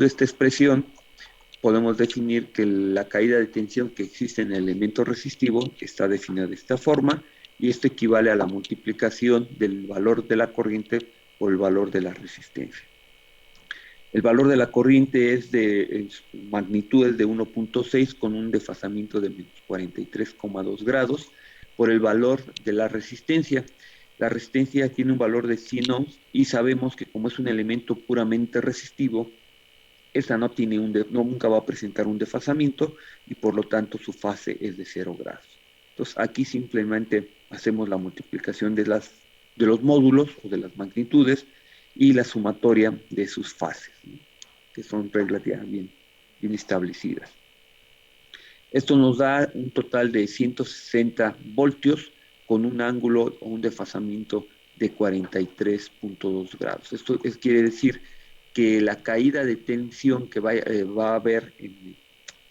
siguiendo esta expresión, podemos definir que la caída de tensión que existe en el elemento resistivo está definida de esta forma, y esto equivale a la multiplicación del valor de la corriente por el valor de la resistencia. El valor de la corriente en su magnitud es de 1.6 con un desfasamiento de menos 43,2 grados por el valor de la resistencia. La resistencia tiene un valor de 100 ohms y sabemos que como es un elemento puramente resistivo, esta no tiene nunca va a presentar un desfasamiento y por lo tanto su fase es de 0 grados. Entonces aquí simplemente hacemos la multiplicación de los módulos o de las magnitudes y la sumatoria de sus fases, ¿no? Que son reglas ya bien establecidas. Esto nos da un total de 160 voltios con un ángulo o un desfasamiento de 43,2 grados. Esto quiere decir que la caída de tensión que va a haber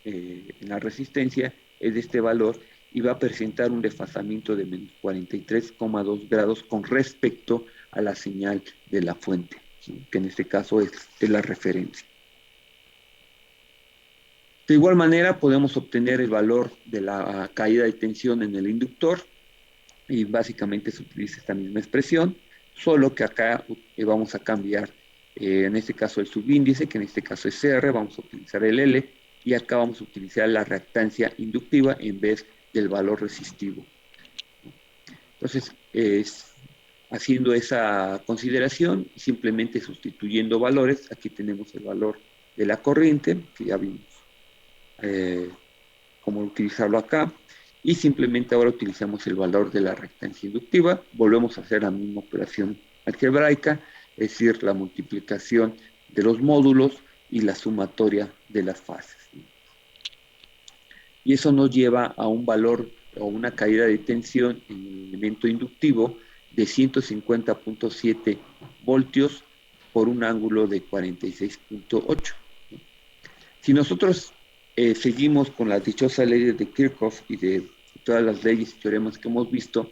en la resistencia es de este valor y va a presentar un desfasamiento de menos 43,2 grados con respecto a la señal de la fuente, ¿sí? Que en este caso es la referencia. De igual manera podemos obtener el valor de la caída de tensión en el inductor y básicamente se utiliza esta misma expresión, solo que acá vamos a cambiar, en este caso el subíndice, que en este caso es CR, vamos a utilizar el L, y acá vamos a utilizar la reactancia inductiva en vez del valor resistivo. Entonces, haciendo esa consideración, simplemente sustituyendo valores, aquí tenemos el valor de la corriente, que ya vimos cómo utilizarlo acá, y simplemente ahora utilizamos el valor de la reactancia inductiva, volvemos a hacer la misma operación algebraica, es decir, la multiplicación de los módulos y la sumatoria de las fases. Y eso nos lleva a un valor o una caída de tensión en el elemento inductivo de 150,7 voltios por un ángulo de 46,8. Si nosotros seguimos con las dichosas leyes de Kirchhoff y de todas las leyes y teoremas que hemos visto,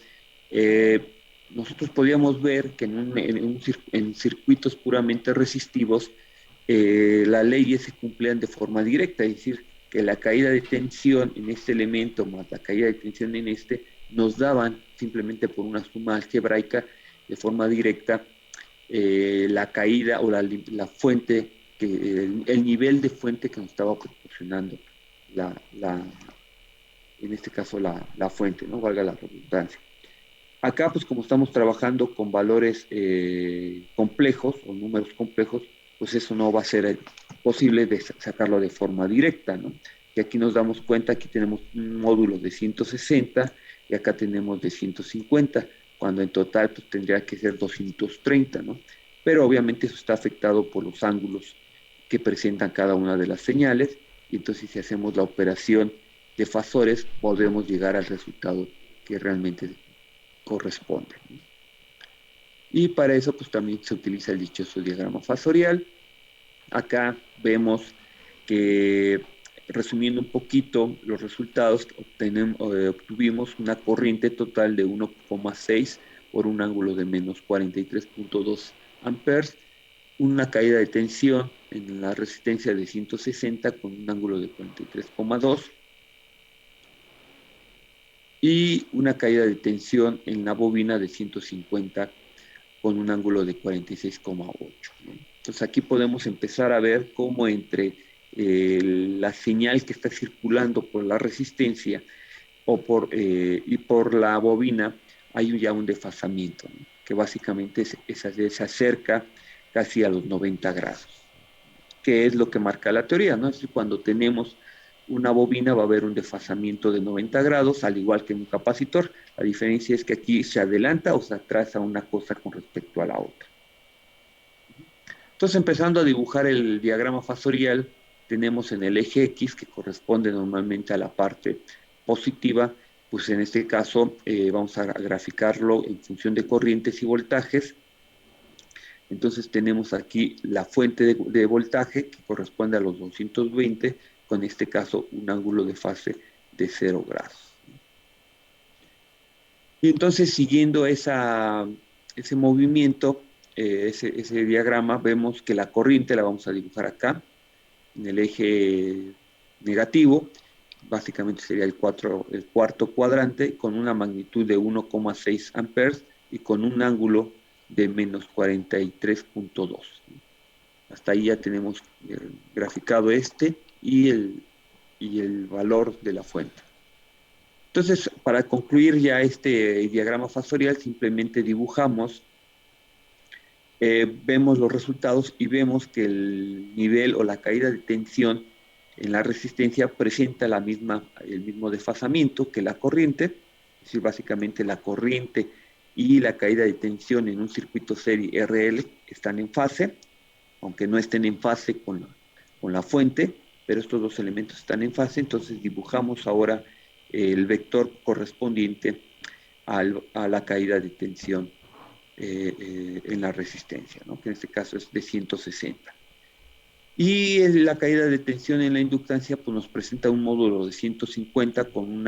nosotros podríamos ver que en circuitos puramente resistivos, las leyes se cumplían de forma directa, es decir, que la caída de tensión en este elemento más la caída de tensión en este nos daban, simplemente por una suma algebraica, de forma directa, la caída o la fuente, el nivel de fuente que nos estaba proporcionando en este caso la fuente, ¿no? Valga la redundancia. Acá, pues como estamos trabajando con valores complejos o números complejos, pues eso no va a ser posible de sacarlo de forma directa, ¿no? Y aquí nos damos cuenta, aquí tenemos un módulo de 160 y acá tenemos de 150, cuando en total pues, tendría que ser 230, ¿no? Pero obviamente eso está afectado por los ángulos que presentan cada una de las señales, y entonces si hacemos la operación de fasores, podremos llegar al resultado que realmente corresponde, ¿no? Y para eso pues también se utiliza el dichoso diagrama fasorial. Acá vemos que, resumiendo un poquito los resultados, obtuvimos una corriente total de 1,6 por un ángulo de menos 43,2 amperes, una caída de tensión en la resistencia de 160 con un ángulo de 43,2 y una caída de tensión en la bobina de 150 con un ángulo de 46,8, ¿no? Entonces aquí podemos empezar a ver cómo entre la señal que está circulando por la resistencia y por la bobina hay ya un desfasamiento, ¿no? Que básicamente se acerca casi a los 90 grados, que es lo que marca la teoría, ¿no? Es decir, cuando tenemos una bobina va a haber un desfasamiento de 90 grados, al igual que en un capacitor. La diferencia es que aquí se adelanta o se atrasa una cosa con respecto a la otra. Entonces, empezando a dibujar el diagrama fasorial, tenemos en el eje X, que corresponde normalmente a la parte positiva, pues en este caso vamos a graficarlo en función de corrientes y voltajes. Entonces tenemos aquí la fuente de voltaje, que corresponde a los 220, con este caso un ángulo de fase de 0 grados. Y entonces, siguiendo ese movimiento, ese diagrama, vemos que la corriente la vamos a dibujar acá. en el eje negativo, básicamente sería el cuarto cuadrante, con una magnitud de 1,6 amperes y con un ángulo de menos 43,2. Hasta ahí ya tenemos graficado y el valor de la fuente. Entonces, para concluir ya este diagrama fasorial, simplemente dibujamos, vemos los resultados y vemos que el nivel o la caída de tensión en la resistencia presenta el mismo desfasamiento que la corriente, es decir, básicamente la corriente y la caída de tensión en un circuito serie RL están en fase, aunque no estén en fase con la fuente, pero estos dos elementos están en fase. Entonces dibujamos ahora el vector correspondiente a la caída de tensión en la resistencia, ¿no? Que en este caso es de 160. Y la caída de tensión en la inductancia pues, nos presenta un módulo de 150 con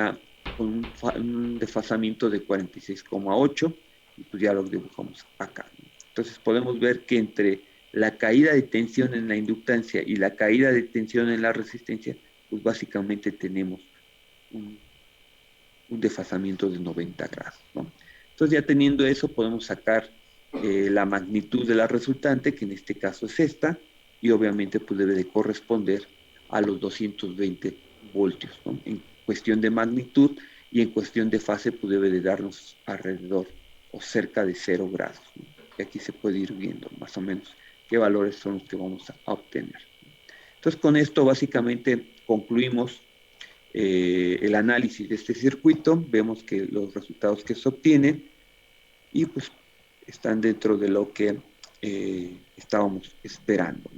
un desfasamiento de 46,8, y pues ya lo dibujamos acá, ¿no? Entonces podemos ver que entre la caída de tensión en la inductancia y la caída de tensión en la resistencia, pues básicamente tenemos un, un desfasamiento de 90 grados, ¿no? Entonces ya teniendo eso podemos sacar la magnitud de la resultante, que en este caso es esta, y obviamente pues debe de corresponder a los 220 voltios, ¿no? En cuestión de magnitud y en cuestión de fase pues debe de darnos alrededor o cerca de 0 grados, ¿no? Y aquí se puede ir viendo más o menos qué valores son los que vamos a obtener. Entonces con esto básicamente concluimos el análisis de este circuito, vemos que los resultados que se obtienen y pues están dentro de lo que estábamos esperando.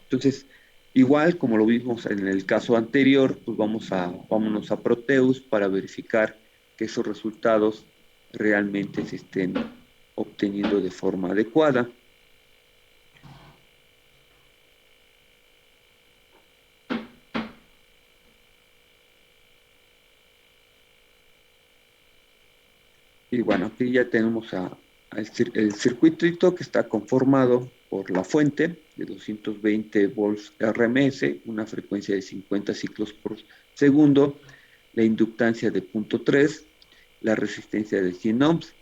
Entonces, igual como lo vimos en el caso anterior, pues vámonos a Proteus para verificar que esos resultados realmente se estén obteniendo de forma adecuada. Y bueno, aquí ya tenemos el circuito que está conformado por la fuente de 220 volts RMS, una frecuencia de 50 ciclos por segundo, la inductancia de 0.3, la resistencia de 100 ohms.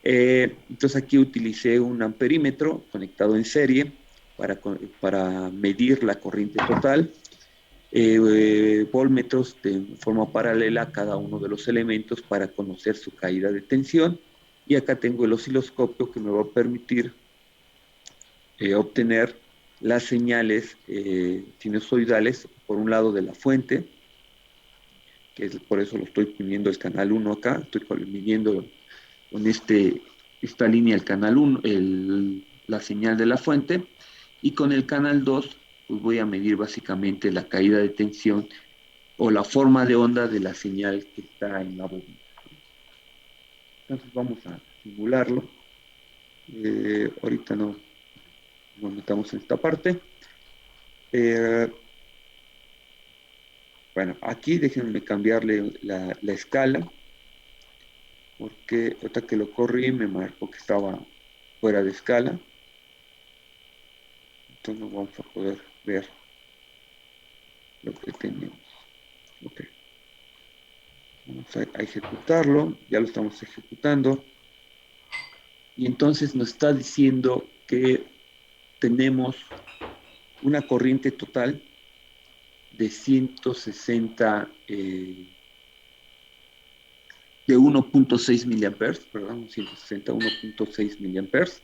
Entonces aquí utilicé un amperímetro conectado en serie para medir la corriente total, voltmetros de forma paralela a cada uno de los elementos para conocer su caída de tensión. Y acá tengo el osciloscopio que me va a permitir obtener las señales sinusoidales, por un lado de la fuente, que es por eso lo estoy poniendo el canal 1 acá, estoy midiendo con esta línea el canal 1, la señal de la fuente, y con el canal 2 pues voy a medir básicamente la caída de tensión o la forma de onda de la señal que está en la bobina. Entonces vamos a simularlo. Ahorita no nos metamos en esta parte. Bueno, aquí déjenme cambiarle la escala, porque ahorita que lo corrí me marcó que estaba fuera de escala. Entonces no vamos a poder ver lo que tenemos. Ok. Vamos a ejecutarlo, ya lo estamos ejecutando. Y entonces nos está diciendo que tenemos una corriente total de 160, de 1,6 miliamperes, perdón, 160, 1,6 miliamperes.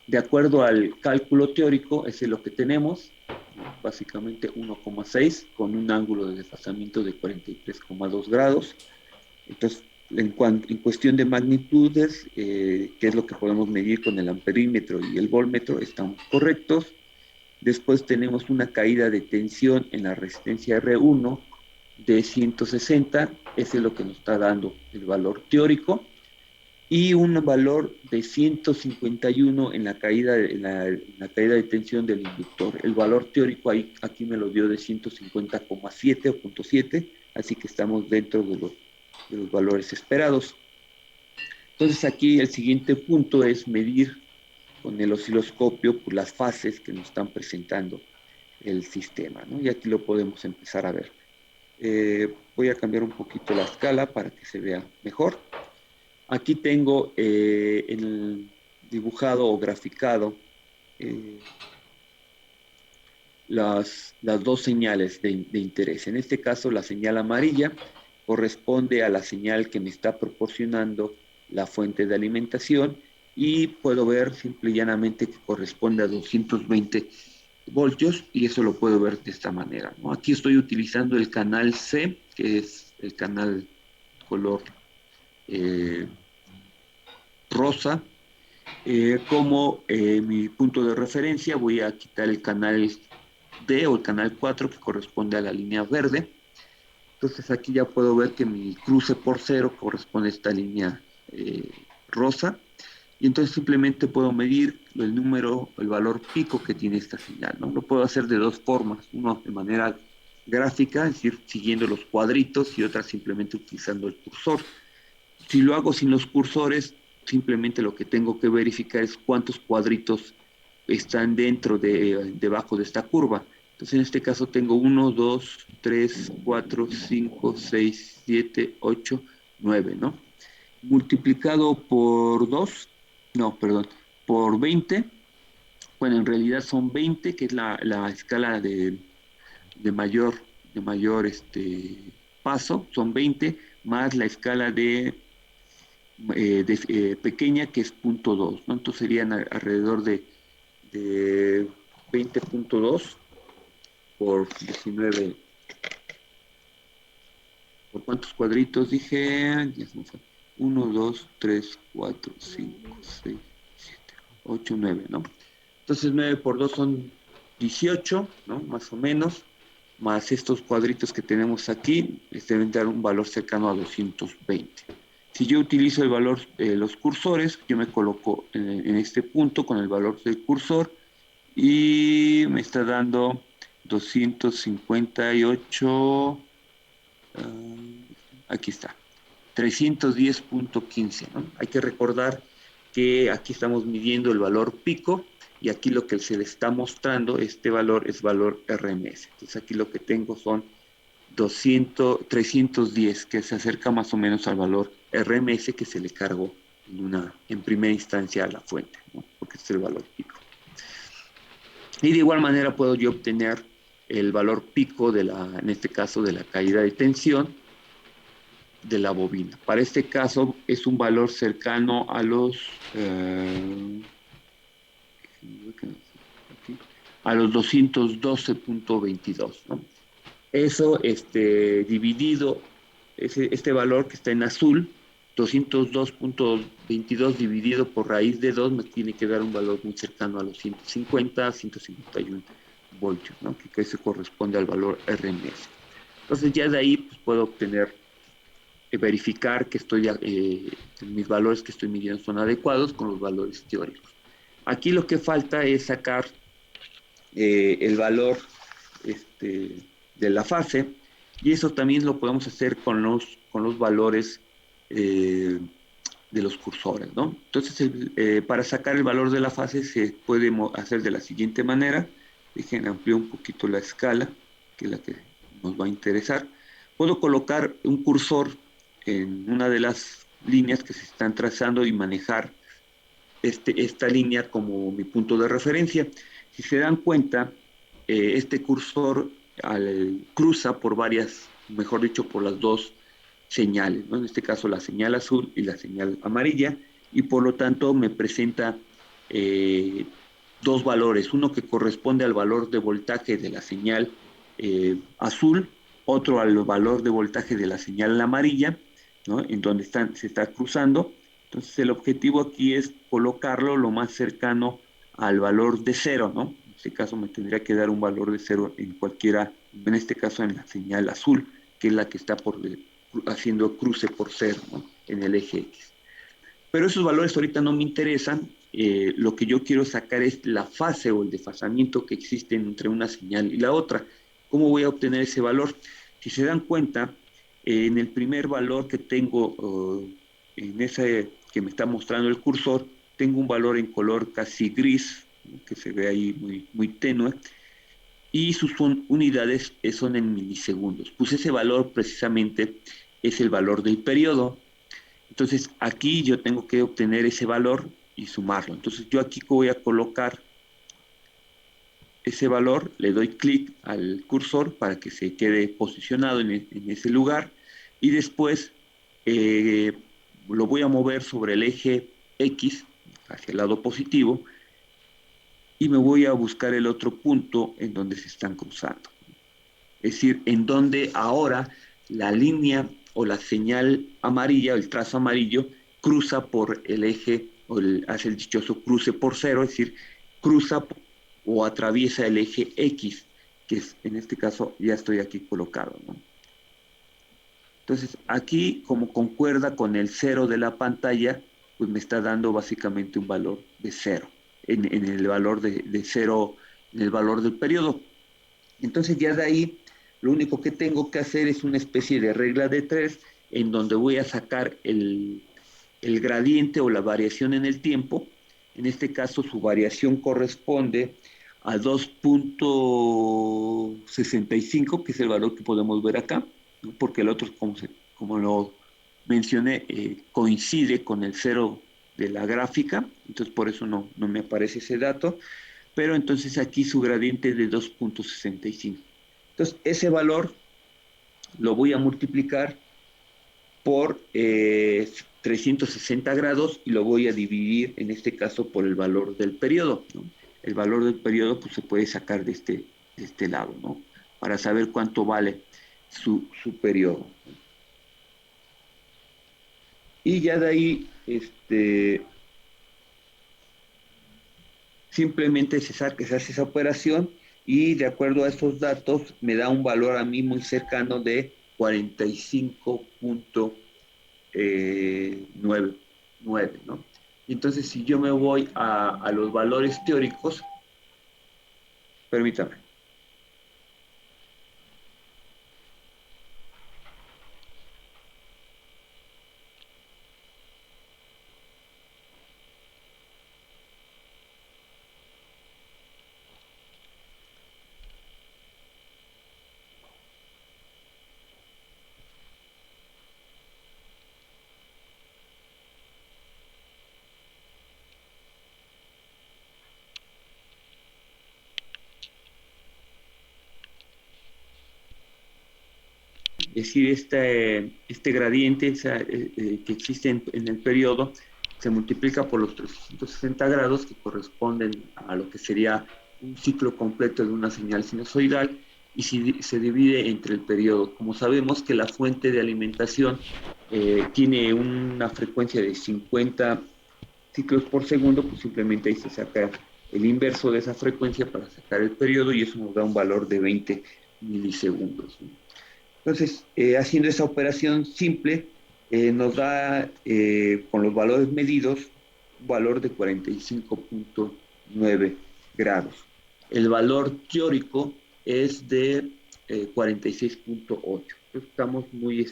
De acuerdo al cálculo teórico, ese es lo que tenemos, básicamente 1,6 con un ángulo de desfasamiento de 43,2 grados. Entonces, en cuestión de magnitudes, que es lo que podemos medir con el amperímetro y el voltmetro, estamos correctos. Después tenemos una caída de tensión en la resistencia R1 de 160, ese es lo que nos está dando el valor teórico, y un valor de 151 en la caída de tensión del inductor. El valor teórico aquí me lo dio de 150,7 o 0.7, así que estamos dentro de los valores esperados. Entonces aquí el siguiente punto es medir con el osciloscopio por las fases que nos están presentando el sistema, ¿no? Y aquí lo podemos empezar a ver. Voy a cambiar un poquito la escala para que se vea mejor. Aquí tengo el dibujado o graficado eh, las dos señales de interés. En este caso, la señal amarilla corresponde a la señal que me está proporcionando la fuente de alimentación y puedo ver simple y llanamente que corresponde a 220 voltios y eso lo puedo ver de esta manera, ¿no? Aquí estoy utilizando el canal C, que es el canal color eh, rosa, como mi punto de referencia. Voy a quitar el canal D o el canal 4 que corresponde a la línea verde. Entonces aquí ya puedo ver que mi cruce por cero corresponde a esta línea rosa. Y entonces simplemente puedo medir el número, el valor pico que tiene esta señal, ¿no? Lo puedo hacer de dos formas, uno de manera gráfica, es decir, siguiendo los cuadritos y otra simplemente utilizando el cursor. Si lo hago sin los cursores, simplemente lo que tengo que verificar es cuántos cuadritos están debajo de esta curva. Entonces, en este caso tengo uno, 2, 3, 4, 5, 6, 7, 8, 9, ¿no? Multiplicado por 2, no, perdón, por 20, bueno, en realidad son 20, que es la escala de mayor paso, son 20, más la escala pequeña, que es punto 2, ¿no? Entonces serían alrededor de 20.2 por 19. ¿Por cuántos cuadritos dije? Ya se me fue. 1, 2, 3, 4, 5, 6, 7, 8, 9, ¿no? Entonces 9 por 2 son 18, ¿no? Más o menos. Más estos cuadritos que tenemos aquí, les deben dar un valor cercano a 220. Si yo utilizo el valor de los cursores, yo me coloco en este punto con el valor del cursor y me está dando 258, aquí está, 310.15, ¿no? Hay que recordar que aquí estamos midiendo el valor pico y aquí lo que se le está mostrando, este valor es valor RMS. Entonces aquí lo que tengo son 310, que se acerca más o menos al valor RMS que se le cargó en primera instancia a la fuente, ¿no? Porque este es el valor pico. Y de igual manera puedo yo obtener el valor pico en este caso, de la caída de tensión de la bobina. Para este caso es un valor cercano a los 212.22, ¿no? Eso dividido, este valor que está en azul, 202.22 dividido por raíz de 2 me tiene que dar un valor muy cercano a los 150, 151 voltios, ¿no? Que eso corresponde al valor RMS. Entonces ya de ahí pues, puedo obtener, verificar que mis valores que estoy midiendo son adecuados con los valores teóricos. Aquí lo que falta es sacar el valor de la fase, y eso también lo podemos hacer con los valores eh, de los cursores, ¿no? Entonces, para sacar el valor de la fase se puede hacer de la siguiente manera. Dejen ampliar un poquito la escala, que es la que nos va a interesar. Puedo colocar un cursor en una de las líneas que se están trazando y manejar esta línea como mi punto de referencia. Si se dan cuenta, este cursor cruza por varias, mejor dicho, por las dos señales, ¿no? En este caso la señal azul y la señal amarilla, y por lo tanto me presenta eh, dos valores, uno que corresponde al valor de voltaje de la señal azul, otro al valor de voltaje de la señal amarilla, ¿no? En donde se está cruzando. Entonces el objetivo aquí es colocarlo lo más cercano al valor de cero, ¿no? En este caso me tendría que dar un valor de cero en este caso en la señal azul, que es la que está haciendo cruce por cero, ¿no? En el eje X. Pero esos valores ahorita no me interesan. Lo que yo quiero sacar es la fase o el desfasamiento que existe entre una señal y la otra. ¿Cómo voy a obtener ese valor? Si se dan cuenta, en el primer valor que tengo, en ese que me está mostrando el cursor, tengo un valor en color casi gris, ¿no? Que se ve ahí muy, muy tenue. y sus unidades son en milisegundos. Pues ese valor precisamente es el valor del periodo. Entonces aquí yo tengo que obtener ese valor y sumarlo. Entonces yo aquí voy a colocar ese valor, le doy clic al cursor para que se quede posicionado en ese lugar y después eh, lo voy a mover sobre el eje X hacia el lado positivo y me voy a buscar el otro punto en donde se están cruzando. Es decir, en donde ahora la línea o la señal amarilla, o el trazo amarillo, cruza por el eje, hace el dichoso cruce por cero, es decir, cruza o atraviesa el eje X, que es, en este caso ya estoy aquí colocado, ¿no? Entonces, aquí, como concuerda con el cero de la pantalla, pues me está dando básicamente un valor de cero, en el valor de cero, en el valor del periodo. Entonces, ya de ahí, lo único que tengo que hacer es una especie de regla de tres, en donde voy a sacar el gradiente o la variación en el tiempo. En este caso, su variación corresponde a 2.65, que es el valor que podemos ver acá, ¿no? Porque el otro, como lo mencioné, coincide con el cero de la gráfica, entonces por eso no me aparece ese dato, pero entonces aquí su gradiente es de 2.65. Entonces ese valor lo voy a multiplicar por 360 grados y lo voy a dividir, en este caso, por el valor del periodo, ¿no? El valor del periodo pues, se puede sacar de este lado, ¿no? Para saber cuánto vale su periodo. Y ya de ahí, simplemente se hace esa operación y de acuerdo a esos datos me da un valor a mí muy cercano de 45.9, ¿no? Entonces, si yo me voy a los valores teóricos, permítame, es decir, este gradiente que existe en el periodo se multiplica por los 360 grados que corresponden a lo que sería un ciclo completo de una señal sinusoidal y se divide entre el periodo. Como sabemos que la fuente de alimentación tiene una frecuencia de 50 ciclos por segundo, pues simplemente ahí se saca el inverso de esa frecuencia para sacar el periodo y eso nos da un valor de 20 milisegundos, ¿no? Entonces, haciendo esa operación simple, nos da, con los valores medidos, un valor de 45.9 grados. El valor teórico es de 46.8. Entonces, estamos muy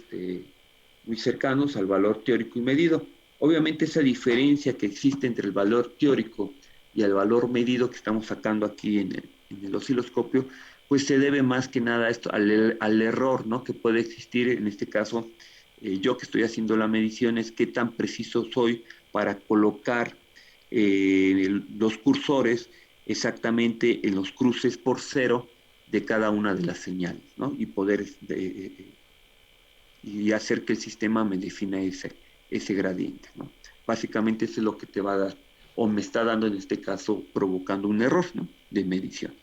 cercanos al valor teórico y medido. Obviamente, esa diferencia que existe entre el valor teórico y el valor medido que estamos sacando aquí en el osciloscopio, pues se debe más que nada a esto, al error, ¿no? Que puede existir, en este caso, yo que estoy haciendo la medición, es qué tan preciso soy para colocar los cursores exactamente en los cruces por cero de cada una de las señales, ¿no? Y poder y hacer que el sistema me defina ese gradiente, ¿no? Básicamente eso es lo que te va a dar, o me está dando en este caso, provocando un error, ¿no? De medición.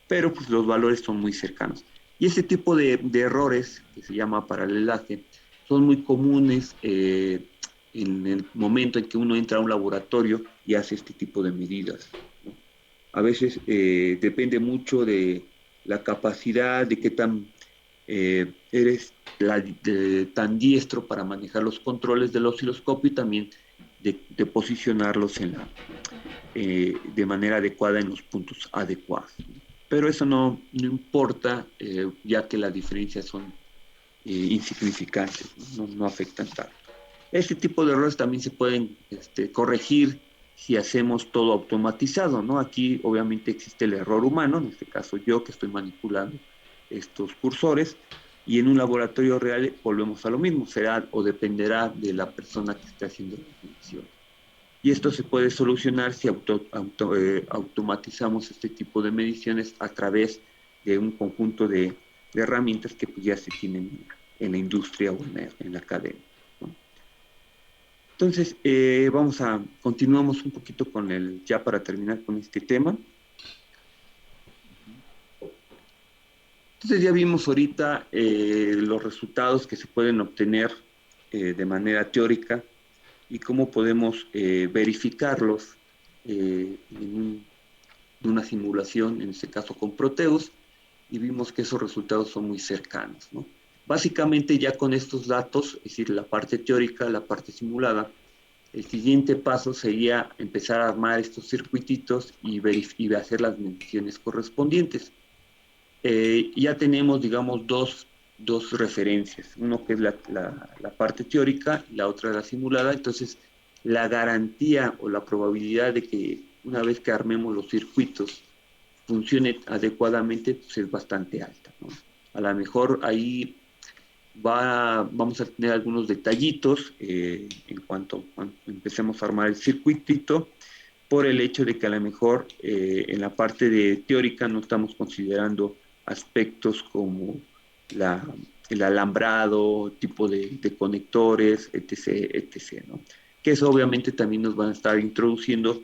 Pero pues los valores son muy cercanos. Y ese tipo de errores, que se llama paralelaje, son muy comunes en el momento en que uno entra a un laboratorio y hace este tipo de medidas, ¿no? A veces depende mucho de la capacidad, de qué tan eres tan diestro para manejar los controles del osciloscopio y también de posicionarlos de manera adecuada en los puntos adecuados. Pero eso no importa, ya que las diferencias son insignificantes, no afectan tanto. Este tipo de errores también se pueden corregir si hacemos todo automatizado, ¿no? Aquí obviamente existe el error humano, en este caso yo que estoy manipulando estos cursores, y en un laboratorio real volvemos a lo mismo, será o dependerá de la persona que esté haciendo las mediciones. Y esto se puede solucionar si automatizamos este tipo de mediciones a través de un conjunto de herramientas que pues, ya se tienen en la industria o en la academia, ¿no? Entonces, continuamos un poquito ya para terminar con este tema. Entonces ya vimos ahorita los resultados que se pueden obtener de manera teórica y cómo podemos verificarlos en una simulación, en este caso con Proteus, y vimos que esos resultados son muy cercanos, ¿no? Básicamente ya con estos datos, es decir, la parte teórica, la parte simulada, el siguiente paso sería empezar a armar estos circuititos y hacer las mediciones correspondientes. Ya tenemos, digamos, dos referencias, uno que es la parte teórica y la otra la simulada. Entonces, la garantía o la probabilidad de que una vez que armemos los circuitos funcione adecuadamente, pues es bastante alta, ¿no? A lo mejor ahí vamos a tener algunos detallitos cuando empecemos a armar el circuitito, por el hecho de que a lo mejor en la parte de teórica no estamos considerando aspectos como la, el alambrado, tipo de conectores, etc., etc., ¿no? Que eso obviamente también nos van a estar introduciendo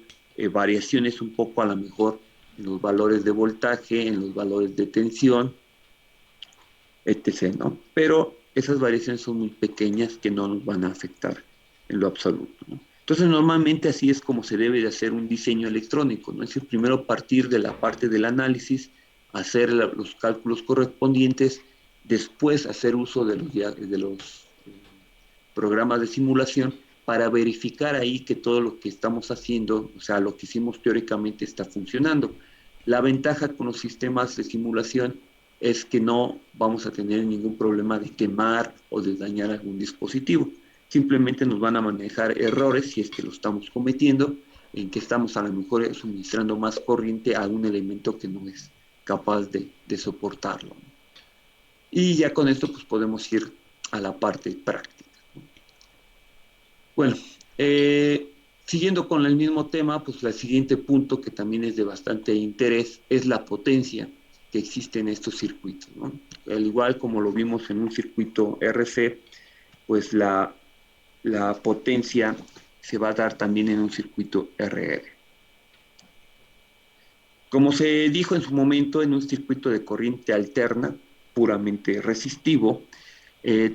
variaciones un poco a lo mejor en los valores de voltaje, en los valores de tensión, etc., ¿no? Pero esas variaciones son muy pequeñas que no nos van a afectar en lo absoluto, ¿no? Entonces, normalmente así es como se debe de hacer un diseño electrónico, ¿no? Es decir, primero partir de la parte del análisis, hacer los cálculos correspondientes, después hacer uso de los programas de simulación para verificar ahí que todo lo que estamos haciendo, o sea, lo que hicimos teóricamente está funcionando. La ventaja con los sistemas de simulación es que no vamos a tener ningún problema de quemar o de dañar algún dispositivo. Simplemente nos van a manejar errores si es que lo estamos cometiendo, en que estamos a lo mejor suministrando más corriente a un elemento que no es capaz de soportarlo. Y ya con esto pues podemos ir a la parte práctica. Bueno, siguiendo con el mismo tema, pues el siguiente punto que también es de bastante interés es la potencia que existe en estos circuitos, ¿no? Al igual como lo vimos en un circuito RC, pues la potencia se va a dar también en un circuito RR. Como se dijo en su momento, en un circuito de corriente alterna, puramente resistivo,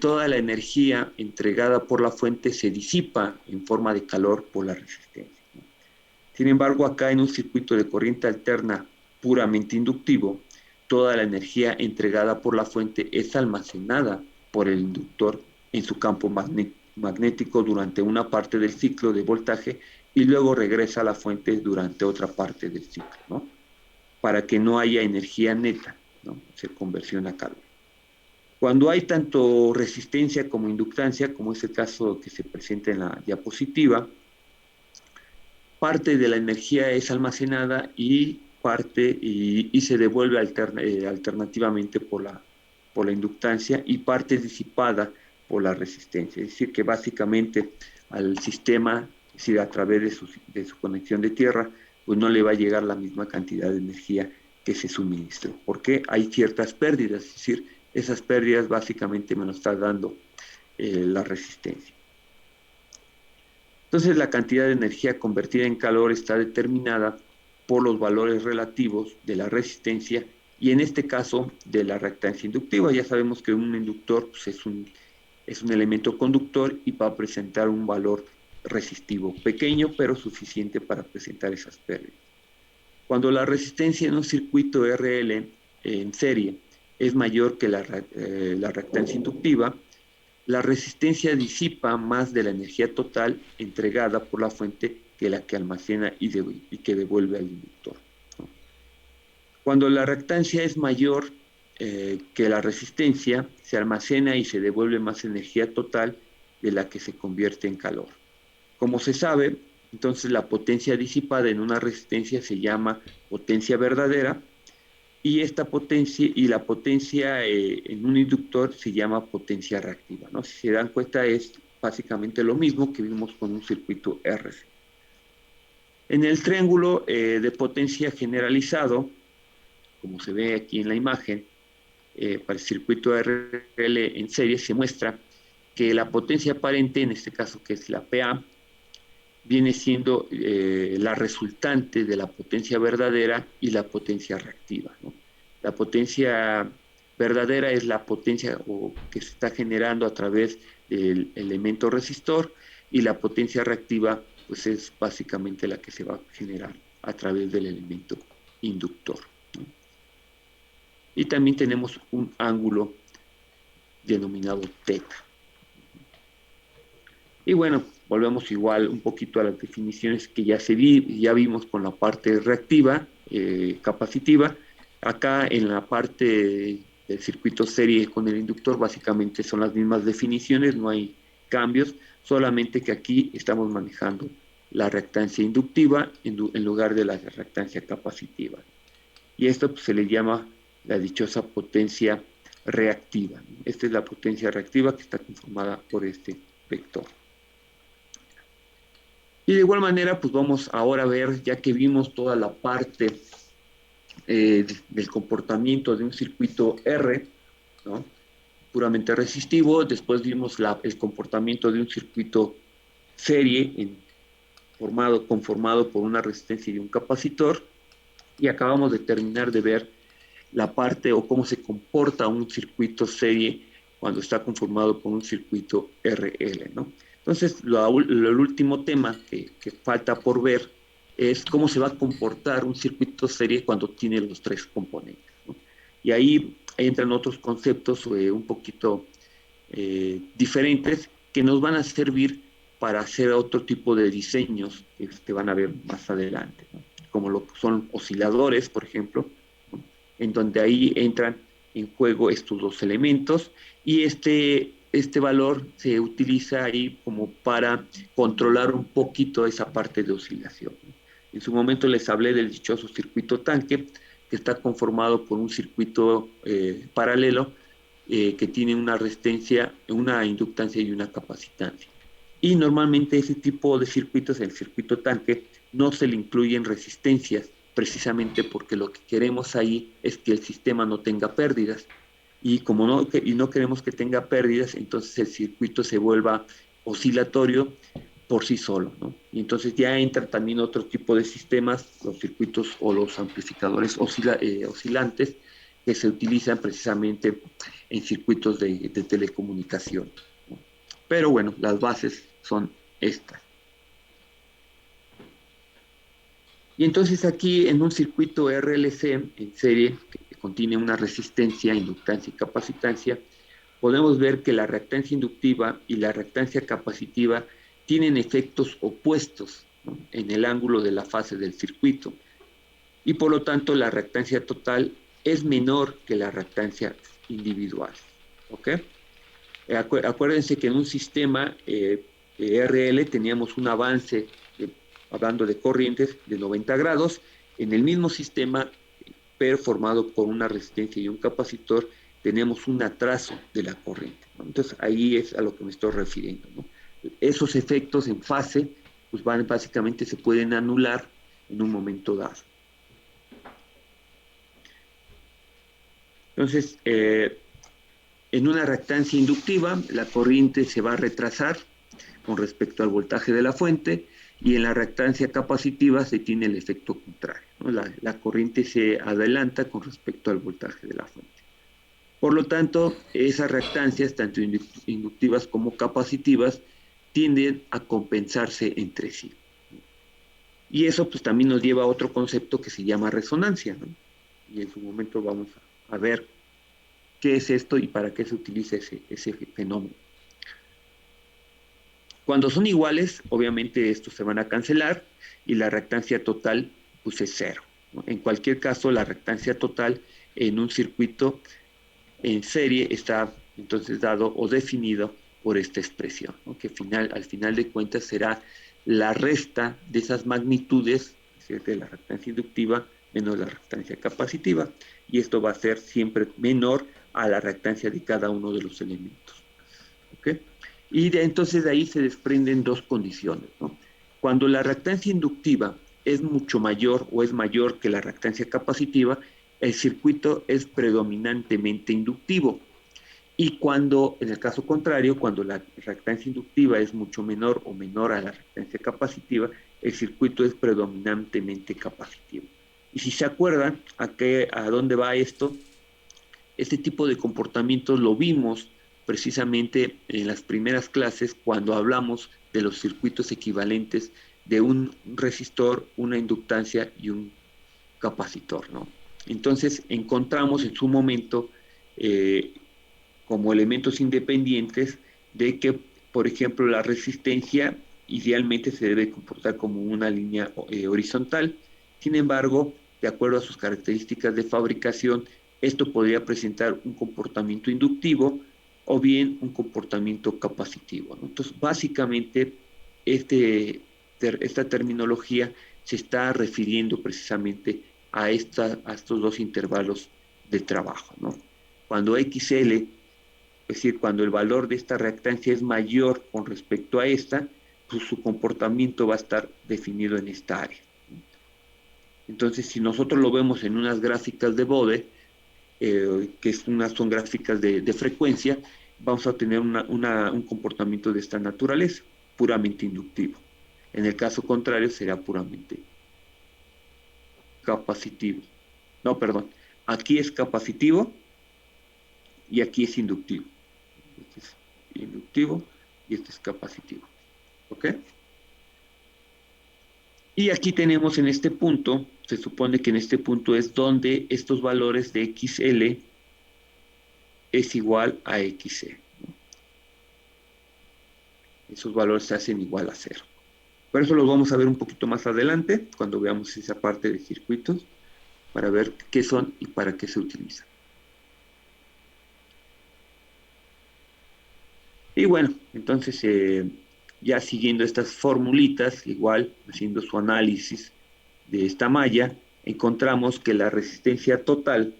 toda la energía entregada por la fuente se disipa en forma de calor por la resistencia, ¿no? Sin embargo, acá en un circuito de corriente alterna puramente inductivo, toda la energía entregada por la fuente es almacenada por el inductor en su campo magnético durante una parte del ciclo de voltaje y luego regresa a la fuente durante otra parte del ciclo, ¿no? Para que no haya energía neta, ¿no? Se conversión a calor. Cuando hay tanto resistencia como inductancia, como es el caso que se presenta en la diapositiva, parte de la energía es almacenada y se devuelve alternativamente por la inductancia y parte es disipada por la resistencia. Es decir, que básicamente al sistema, es decir, a través de su conexión de tierra, pues no le va a llegar la misma cantidad de energía que se suministró, porque hay ciertas pérdidas, es decir, esas pérdidas básicamente me lo está dando la resistencia. Entonces, la cantidad de energía convertida en calor está determinada por los valores relativos de la resistencia y en este caso de la reactancia inductiva. Ya sabemos que un inductor pues, es un elemento conductor y va a presentar un valor resistivo pequeño, pero suficiente para presentar esas pérdidas. Cuando la resistencia en un circuito RL en serie es mayor que la reactancia inductiva, la resistencia disipa más de la energía total entregada por la fuente que la que almacena y que devuelve al inductor, ¿no? Cuando la reactancia es mayor que la resistencia, se almacena y se devuelve más energía total de la que se convierte en calor. Como se sabe, Entonces la potencia disipada en una resistencia se llama potencia verdadera, y esta potencia y la potencia en un inductor se llama potencia reactiva, ¿no? Si se dan cuenta, es básicamente lo mismo que vimos con un circuito RC. En el triángulo de potencia generalizado, como se ve aquí en la imagen, para el circuito RL en serie se muestra que la potencia aparente, en este caso que es la PA, viene siendo la resultante de la potencia verdadera y la potencia reactiva, ¿no? La potencia verdadera es la potencia que se está generando a través del elemento resistor, y la potencia reactiva pues es básicamente la que se va a generar a través del elemento inductor, ¿no? Y también tenemos un ángulo denominado teta. Y bueno, volvemos igual un poquito a las definiciones que ya vimos con la parte reactiva, capacitiva. Acá en la parte del circuito serie con el inductor básicamente son las mismas definiciones, no hay cambios, solamente que aquí estamos manejando la reactancia inductiva en lugar de la reactancia capacitiva. Y esto pues, se le llama la dichosa potencia reactiva. Esta es la potencia reactiva que está conformada por este vector. Y de igual manera, pues vamos ahora a ver, ya que vimos toda la parte del comportamiento de un circuito R, ¿no? Puramente resistivo, después vimos el comportamiento de un circuito serie conformado por una resistencia y un capacitor, y acabamos de terminar de ver la parte o cómo se comporta un circuito serie cuando está conformado por un circuito RL, ¿no? Entonces, el último tema que falta por ver es cómo se va a comportar un circuito serie cuando tiene los tres componentes, ¿no? Y ahí entran otros conceptos un poquito diferentes que nos van a servir para hacer otro tipo de diseños que van a ver más adelante, ¿no? Como lo que son osciladores, por ejemplo, ¿no? En donde ahí entran en juego estos dos elementos, y este valor se utiliza ahí como para controlar un poquito esa parte de oscilación. En su momento les hablé del dichoso circuito tanque, que está conformado por un circuito paralelo que tiene una resistencia, una inductancia y una capacitancia. Y normalmente ese tipo de circuitos, el circuito tanque, no se le incluyen resistencias, precisamente porque lo que queremos ahí es que el sistema no tenga pérdidas. Y como no queremos que tenga pérdidas, entonces el circuito se vuelva oscilatorio por sí solo, ¿no? Y entonces ya entra también otro tipo de sistemas, los circuitos o los amplificadores oscilantes, que se utilizan precisamente en circuitos de telecomunicación, ¿no? Pero bueno, las bases son estas. Y entonces aquí en un circuito RLC en serie, que contiene una resistencia, inductancia y capacitancia, podemos ver que la reactancia inductiva y la reactancia capacitiva tienen efectos opuestos, ¿no?, en el ángulo de la fase del circuito, y por lo tanto la reactancia total es menor que la reactancia individual. ¿Ok? Acuérdense que en un sistema RL teníamos un avance, hablando de corrientes, de 90 grados. En el mismo sistema, pero formado por una resistencia y un capacitor, tenemos un atraso de la corriente, ¿no? Entonces ahí es a lo que me estoy refiriendo, ¿no? Esos efectos en fase, pues básicamente se pueden anular en un momento dado. Entonces, en una reactancia inductiva, la corriente se va a retrasar con respecto al voltaje de la fuente, y en la reactancia capacitiva se tiene el efecto contrario, ¿no? La corriente se adelanta con respecto al voltaje de la fuente. Por lo tanto, esas reactancias, tanto inductivas como capacitivas, tienden a compensarse entre sí. Y eso pues también nos lleva a otro concepto que se llama resonancia, ¿no? Y en su momento vamos a ver qué es esto y para qué se utiliza ese fenómeno. Cuando son iguales, obviamente estos se van a cancelar y la reactancia total pues es cero, ¿no? En cualquier caso, la reactancia total en un circuito en serie está entonces dado o definido por esta expresión, ¿no?, que al final de cuentas será la resta de esas magnitudes, es decir, de la reactancia inductiva menos la reactancia capacitiva, y esto va a ser siempre menor a la reactancia de cada uno de los elementos. ¿Ok? Y entonces de ahí se desprenden dos condiciones, ¿no? Cuando la reactancia inductiva es mucho mayor o es mayor que la reactancia capacitiva, el circuito es predominantemente inductivo. Y cuando, en el caso contrario, cuando la reactancia inductiva es mucho menor o menor a la reactancia capacitiva, el circuito es predominantemente capacitivo. Y si se acuerdan a dónde va esto, este tipo de comportamientos lo vimos precisamente en las primeras clases cuando hablamos de los circuitos equivalentes de un resistor, una inductancia y un capacitor, ¿no? Entonces encontramos en su momento eh, como elementos independientes de que, por ejemplo, la resistencia idealmente se debe comportar como una línea horizontal. Sin embargo, de acuerdo a sus características de fabricación, esto podría presentar un comportamiento inductivo o bien un comportamiento capacitivo, ¿no? Entonces, básicamente, esta terminología se está refiriendo precisamente a estos dos intervalos de trabajo, ¿no? Cuando XL, es decir, cuando el valor de esta reactancia es mayor con respecto a esta, pues su comportamiento va a estar definido en esta área. Entonces, si nosotros lo vemos en unas gráficas de Bode, son gráficas de frecuencia, vamos a tener un comportamiento de esta naturaleza, puramente inductivo. En el caso contrario, será puramente capacitivo. No, perdón. Aquí es capacitivo y aquí es inductivo. Este es inductivo y este es capacitivo. ¿Ok? Y aquí tenemos en este punto, se supone que en este punto es donde estos valores de XL es igual a XC, ¿no? Esos valores se hacen igual a cero. Por eso los vamos a ver un poquito más adelante, cuando veamos esa parte de circuitos, para ver qué son y para qué se utilizan. Y bueno, entonces ya siguiendo estas formulitas, igual haciendo su análisis de esta malla, encontramos que la resistencia total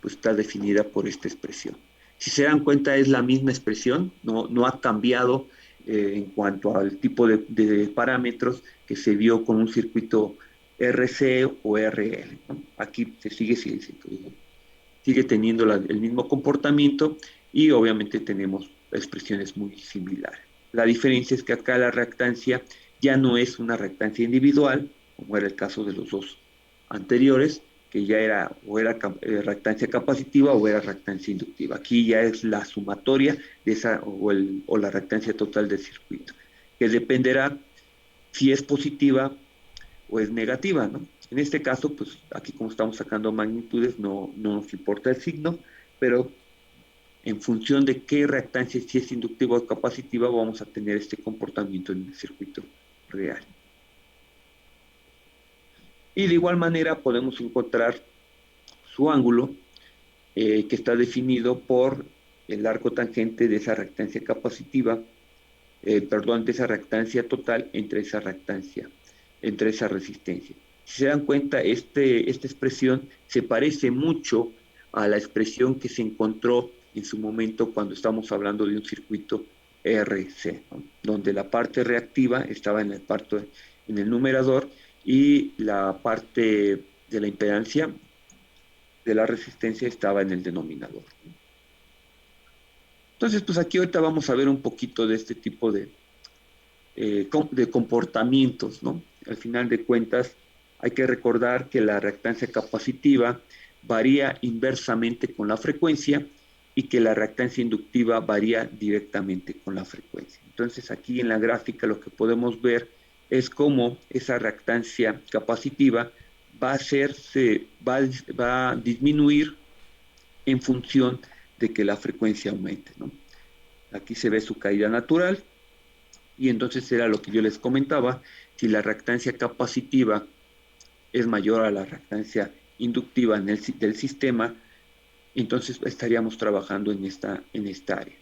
pues está definida por esta expresión. Si se dan cuenta es la misma expresión, no ha cambiado en cuanto al tipo de parámetros que se vio con un circuito RC o RL, ¿no? Aquí sigue teniendo el mismo comportamiento y obviamente tenemos expresiones muy similares. La diferencia es que acá la reactancia ya no es una reactancia individual, como era el caso de los dos anteriores, que ya era o era reactancia capacitiva o era reactancia inductiva. Aquí ya es la sumatoria de esa o la reactancia total del circuito, que dependerá si es positiva o es negativa, ¿no? En este caso, pues aquí como estamos sacando magnitudes, no nos importa el signo, pero en función de qué reactancia, si es inductiva o capacitiva, vamos a tener este comportamiento en el circuito real. Y de igual manera podemos encontrar su ángulo, que está definido por el arco tangente de esa reactancia capacitiva, perdón, de esa reactancia total entre esa resistencia. Si se dan cuenta, esta expresión se parece mucho a la expresión que se encontró en su momento cuando estamos hablando de un circuito RC, ¿no? Donde la parte reactiva estaba en el numerador y la parte de la impedancia de la resistencia estaba en el denominador. Entonces, pues aquí ahorita vamos a ver un poquito de este tipo de comportamientos, ¿no? Al final de cuentas, hay que recordar que la reactancia capacitiva varía inversamente con la frecuencia y que la reactancia inductiva varía directamente con la frecuencia. Entonces, aquí en la gráfica lo que podemos ver es cómo esa reactancia capacitiva va a disminuir en función de que la frecuencia aumente, ¿no? Aquí se ve su caída natural y entonces era lo que yo les comentaba, si la reactancia capacitiva es mayor a la reactancia inductiva del sistema, entonces estaríamos trabajando en esta área.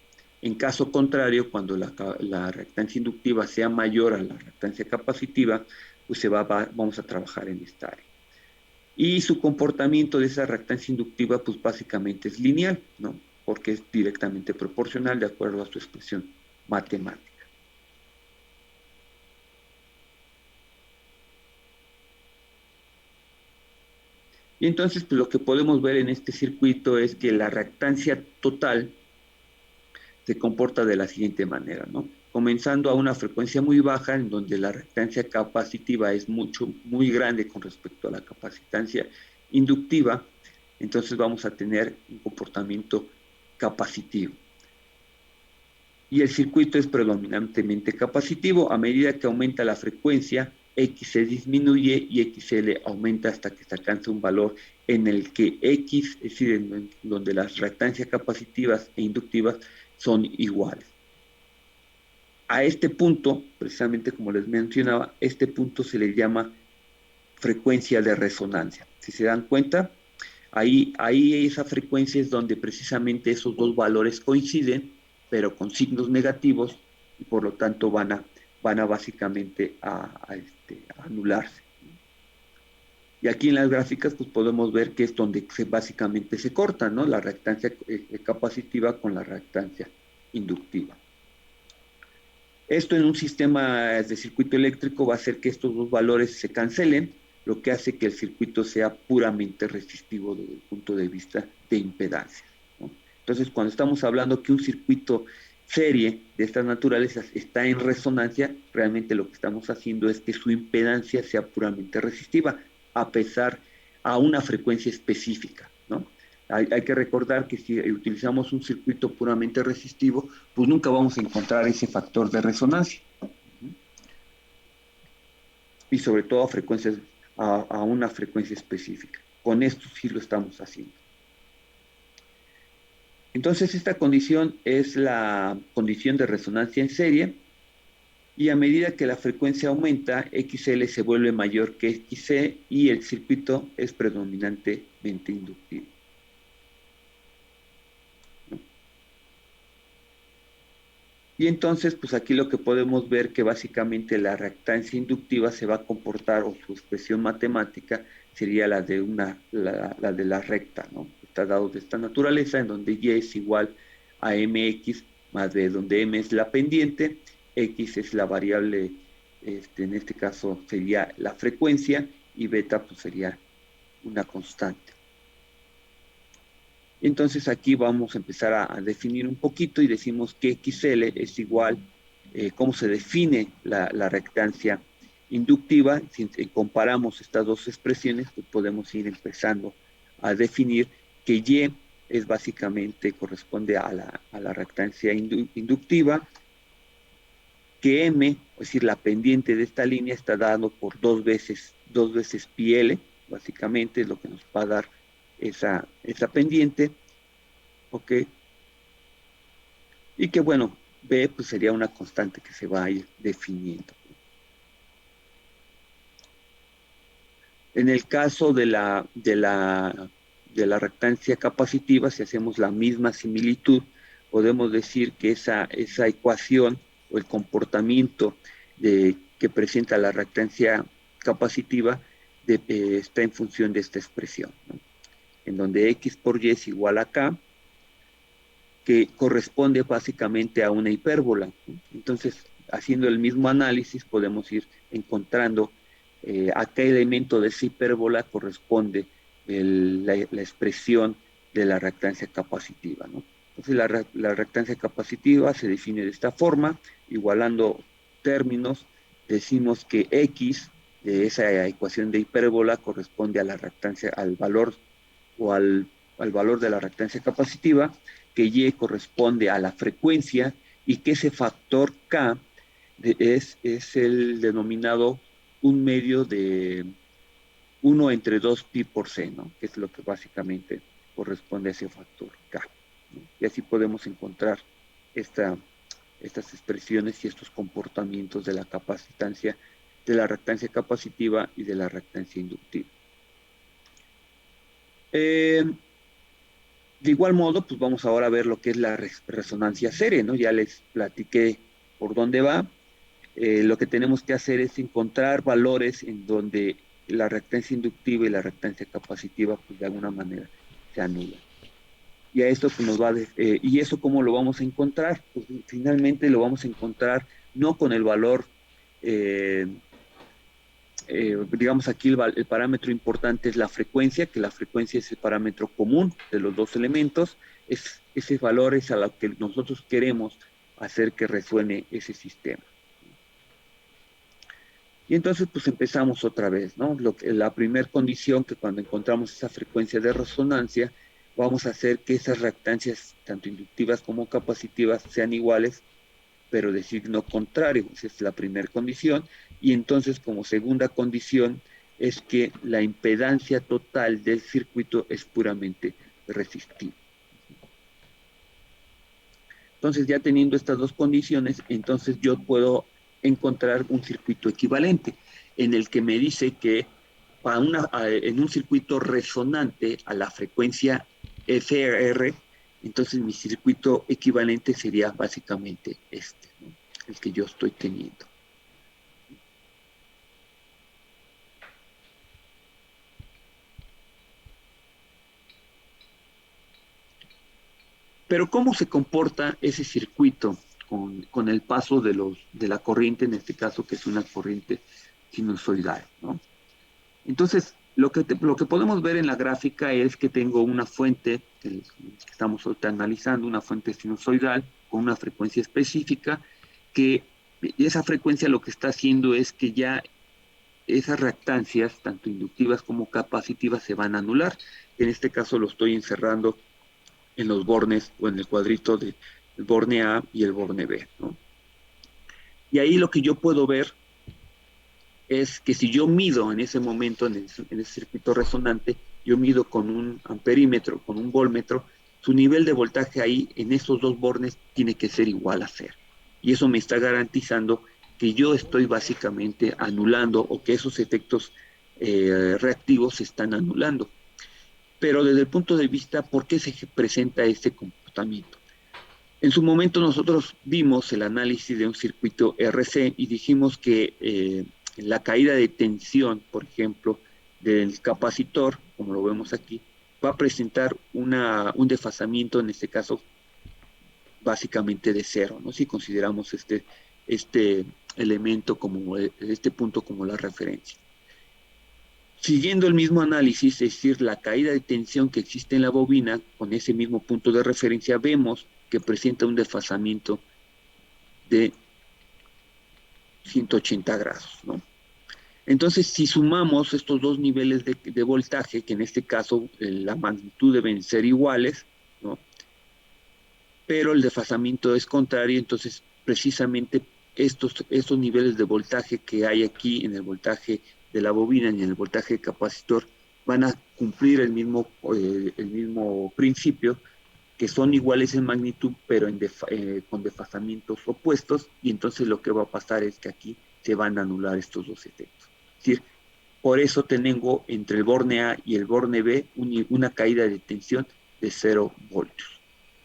En caso contrario, cuando la reactancia inductiva sea mayor a la reactancia capacitiva, pues vamos a trabajar en esta área. Y su comportamiento de esa reactancia inductiva, pues básicamente es lineal, ¿no? Porque es directamente proporcional de acuerdo a su expresión matemática. Y entonces, pues lo que podemos ver en este circuito es que la reactancia total se comporta de la siguiente manera, ¿no? Comenzando a una frecuencia muy baja, en donde la reactancia capacitiva es muy grande con respecto a la capacitancia inductiva, entonces vamos a tener un comportamiento capacitivo. Y el circuito es predominantemente capacitivo. A medida que aumenta la frecuencia, X se disminuye y XL aumenta hasta que se alcanza un valor en el que X, es decir, en donde las reactancias capacitivas e inductivas son iguales. A este punto, precisamente como les mencionaba, este punto se le llama frecuencia de resonancia. Si se dan cuenta, ahí esa frecuencia es donde precisamente esos dos valores coinciden, pero con signos negativos, y por lo tanto van a básicamente a anularse. Y aquí en las gráficas pues podemos ver que es donde básicamente se corta, ¿no? La reactancia capacitiva con la reactancia inductiva. Esto en un sistema de circuito eléctrico va a hacer que estos dos valores se cancelen, lo que hace que el circuito sea puramente resistivo desde el punto de vista de impedancia, ¿no? Entonces, cuando estamos hablando que un circuito serie de estas naturalezas está en resonancia, realmente lo que estamos haciendo es que su impedancia sea puramente resistiva, a pesar a una frecuencia específica, ¿no? Hay que recordar que si utilizamos un circuito puramente resistivo, pues nunca vamos a encontrar ese factor de resonancia. Y sobre todo a una frecuencia específica. Con esto sí lo estamos haciendo. Entonces, esta condición es la condición de resonancia en serie, y a medida que la frecuencia aumenta, XL se vuelve mayor que XC y el circuito es predominantemente inductivo. Y entonces, pues aquí lo que podemos ver que básicamente la reactancia inductiva se va a comportar, o su expresión matemática sería la de la recta, ¿no? Está dado de esta naturaleza, en donde Y es igual a MX más B, donde M es la pendiente, X es la variable, en este caso sería la frecuencia, y beta pues sería una constante. Entonces aquí vamos a empezar a definir un poquito y decimos que XL es igual, cómo se define la reactancia inductiva. Si comparamos estas dos expresiones, pues podemos ir empezando a definir que Y es básicamente, corresponde a la reactancia inductiva, que M, es decir, la pendiente de esta línea está dado por dos veces pi L, básicamente es lo que nos va a dar esa pendiente, ¿ok? Y que bueno, B pues sería una constante que se va a ir definiendo. En el caso de la reactancia capacitiva, si hacemos la misma similitud, podemos decir que esa ecuación o el comportamiento que presenta la reactancia capacitiva está en función de esta expresión, ¿no? En donde X por Y es igual a K, que corresponde básicamente a una hipérbola, ¿no? Entonces, haciendo el mismo análisis, podemos ir encontrando a qué elemento de esa hipérbola corresponde la expresión de la reactancia capacitiva, ¿no? Entonces, la reactancia capacitiva se define de esta forma, igualando términos, decimos que X de esa ecuación de hipérbola corresponde a la reactancia, al valor o al valor de la reactancia capacitiva, que Y corresponde a la frecuencia y que ese factor K es el denominado 1/2 de 1 entre 2 pi por C, ¿no? Que es lo que básicamente corresponde a ese factor K, ¿no? Y así podemos encontrar estas expresiones y estos comportamientos de la capacitancia, de la reactancia capacitiva y de la reactancia inductiva. De igual modo, pues vamos ahora a ver lo que es la resonancia serie, ¿no? Ya les platiqué por dónde va. Lo que tenemos que hacer es encontrar valores en donde la reactancia inductiva y la reactancia capacitiva, pues de alguna manera se anulan. Y a esto pues, ¿y eso cómo lo vamos a encontrar? Pues finalmente lo vamos a encontrar no con el valor, eh, digamos aquí el parámetro importante es la frecuencia, que la frecuencia es el parámetro común de los dos elementos, ese valor es a lo que nosotros queremos hacer que resuene ese sistema. Y entonces pues empezamos otra vez, ¿no? La primera condición que cuando encontramos esa frecuencia de resonancia, vamos a hacer que esas reactancias, tanto inductivas como capacitivas, sean iguales, pero de signo contrario. Esa es la primera condición. Y entonces como segunda condición es que la impedancia total del circuito es puramente resistiva. Entonces ya teniendo estas dos condiciones, entonces yo puedo encontrar un circuito equivalente en el que me dice que en un circuito resonante a la frecuencia FR, entonces mi circuito equivalente sería básicamente este, ¿no? El que yo estoy teniendo. Pero ¿cómo se comporta ese circuito con el paso de la corriente, en este caso que es una corriente sinusoidal, ¿no? Entonces, lo que podemos ver en la gráfica es que tengo una fuente que estamos ahorita analizando, una fuente sinusoidal con una frecuencia específica, que esa frecuencia lo que está haciendo es que ya esas reactancias, tanto inductivas como capacitivas, se van a anular. En este caso lo estoy encerrando en los bornes o en el cuadrito del borne A y el borne B, ¿no? Y ahí lo que yo puedo ver es que si yo mido en ese momento, en ese circuito resonante, yo mido con un amperímetro, con un voltmetro, su nivel de voltaje ahí en esos dos bornes tiene que ser igual a cero. Y eso me está garantizando que yo estoy básicamente anulando o que esos efectos reactivos se están anulando. Pero desde el punto de vista, ¿por qué se presenta este comportamiento? En su momento nosotros vimos el análisis de un circuito RC y dijimos que la caída de tensión, por ejemplo, del capacitor, como lo vemos aquí, va a presentar un desfasamiento, en este caso, básicamente de cero, ¿no? Si consideramos este elemento como, este punto como la referencia. Siguiendo el mismo análisis, es decir, la caída de tensión que existe en la bobina, con ese mismo punto de referencia, vemos que presenta un desfasamiento de 180 grados, ¿no? Entonces, si sumamos estos dos niveles de voltaje, que en este caso la magnitud deben ser iguales, ¿no? Pero el desfasamiento es contrario, entonces precisamente estos niveles de voltaje que hay aquí en el voltaje de la bobina y en el voltaje del capacitor van a cumplir el mismo principio, que son iguales en magnitud, pero con desfasamientos opuestos, y entonces lo que va a pasar es que aquí se van a anular estos dos efectos. Es decir, por eso tengo entre el borne A y el borne B una caída de tensión de 0 voltios.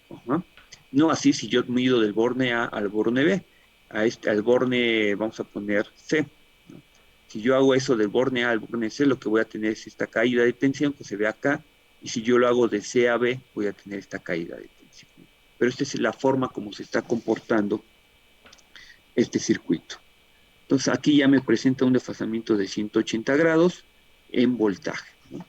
Ajá. No así si yo mido del borne A al borne B, al borne, vamos a poner C, ¿no? Si yo hago eso del borne A al borne C, lo que voy a tener es esta caída de tensión que se ve acá, y si yo lo hago de C a B, voy a tener esta caída de tensión. Pero esta es la forma como se está comportando este circuito. Entonces aquí ya me presenta un desfasamiento de 180 grados en voltaje, ¿no?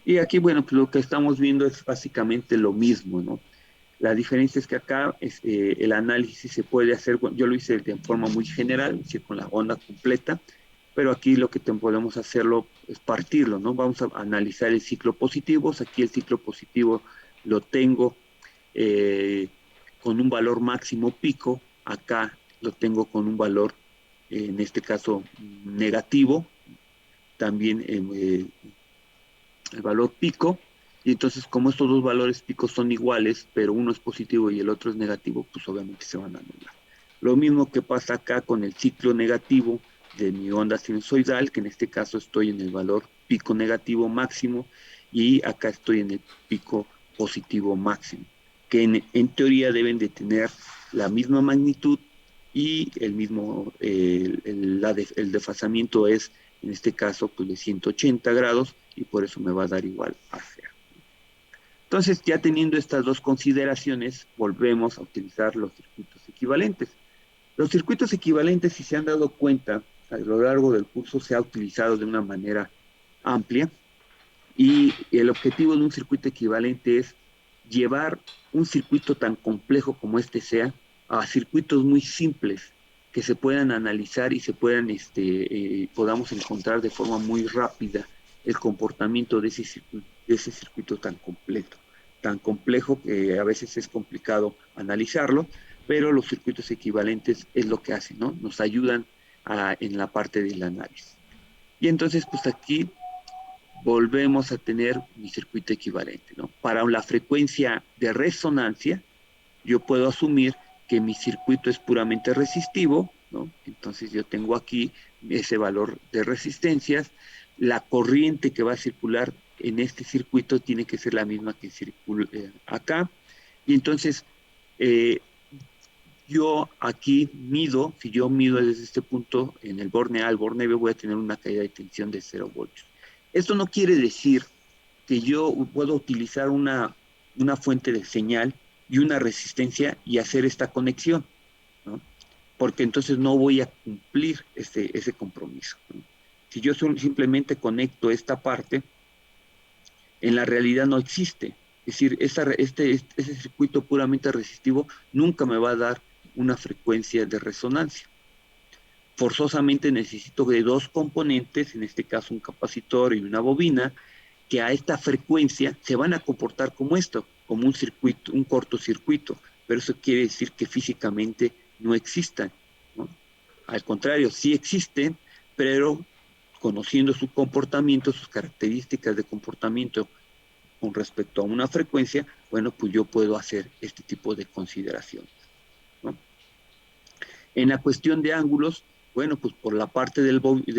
Y aquí, bueno, pues lo que estamos viendo es básicamente lo mismo, ¿no? La diferencia es que acá el análisis se puede hacer, yo lo hice de forma muy general, es decir, con la onda completa, pero aquí lo que podemos hacerlo es partirlo, ¿no? Vamos a analizar el ciclo positivo, aquí el ciclo positivo lo tengo eh, con un valor máximo pico, acá lo tengo con un valor, en este caso, negativo, también el valor pico, Y entonces, como estos dos valores picos son iguales, pero uno es positivo y el otro es negativo, pues obviamente se van a anular. Lo mismo que pasa acá con el ciclo negativo de mi onda sinusoidal, que en este caso estoy en el valor pico negativo máximo y acá estoy en el pico positivo máximo, que en teoría deben de tener la misma magnitud y el mismo, el desfasamiento es, en este caso, pues de 180 grados y por eso me va a dar igual a cero. Entonces, ya teniendo estas dos consideraciones, volvemos a utilizar los circuitos equivalentes. Los circuitos equivalentes, si se han dado cuenta, a lo largo del curso se ha utilizado de una manera amplia y el objetivo de un circuito equivalente es llevar un circuito tan complejo como este sea a circuitos muy simples que se puedan analizar y se puedan, podamos encontrar de forma muy rápida el comportamiento de ese circuito tan complejo que a veces es complicado analizarlo, pero los circuitos equivalentes es lo que hacen, ¿no? Nos ayudan en la parte del análisis. Y entonces, pues aquí volvemos a tener mi circuito equivalente, ¿no? Para la frecuencia de resonancia, yo puedo asumir que mi circuito es puramente resistivo, ¿no? Entonces yo tengo aquí ese valor de resistencias, la corriente que va a circular en este circuito tiene que ser la misma que circula acá, y entonces eh, yo aquí mido, si yo mido desde este punto en el borne A al borne B, voy a tener una caída de tensión de 0 voltios. Esto no quiere decir que yo puedo utilizar una fuente de señal y una resistencia y hacer esta conexión, ¿no? Porque entonces no voy a cumplir ese compromiso, ¿no? Si yo simplemente conecto esta parte, en la realidad no existe. Es decir, ese circuito puramente resistivo nunca me va a dar una frecuencia de resonancia. Forzosamente necesito de dos componentes, en este caso un capacitor y una bobina, que a esta frecuencia se van a comportar como esto, como un circuito, un cortocircuito, pero eso quiere decir que físicamente no existan, ¿no? Al contrario, sí existen, pero conociendo su comportamiento, sus características de comportamiento con respecto a una frecuencia, bueno, pues yo puedo hacer este tipo de consideraciones, ¿no? En la cuestión de ángulos, bueno, pues por la parte de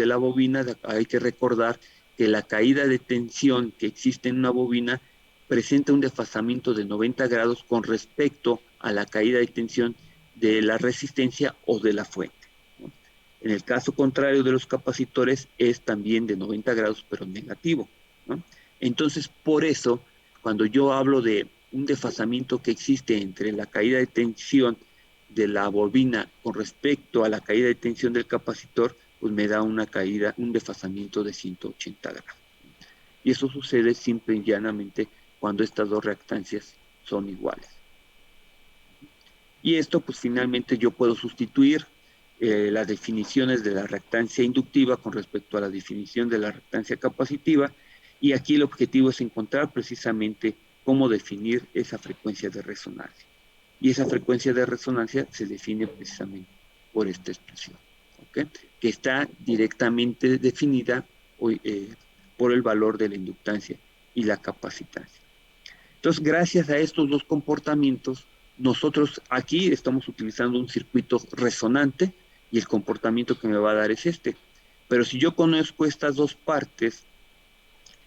la bobina hay que recordar que la caída de tensión que existe en una bobina presenta un desfasamiento de 90 grados con respecto a la caída de tensión de la resistencia o de la fuente, ¿no? En el caso contrario de los capacitores es también de 90 grados, pero negativo, ¿no? Entonces, por eso, cuando yo hablo de un desfasamiento que existe entre la caída de tensión de la bobina con respecto a la caída de tensión del capacitor, pues me da una caída, un desfasamiento de 180 grados. Y eso sucede simple y llanamente cuando estas dos reactancias son iguales. Y esto, pues finalmente yo puedo sustituir las definiciones de la reactancia inductiva con respecto a la definición de la reactancia capacitiva, y aquí el objetivo es encontrar precisamente cómo definir esa frecuencia de resonancia. Y esa frecuencia de resonancia se define precisamente por esta expresión, ¿okay? Que está directamente definida por el valor de la inductancia y la capacitancia. Entonces, gracias a estos dos comportamientos, nosotros aquí estamos utilizando un circuito resonante y el comportamiento que me va a dar es este. Pero si yo conozco estas dos partes,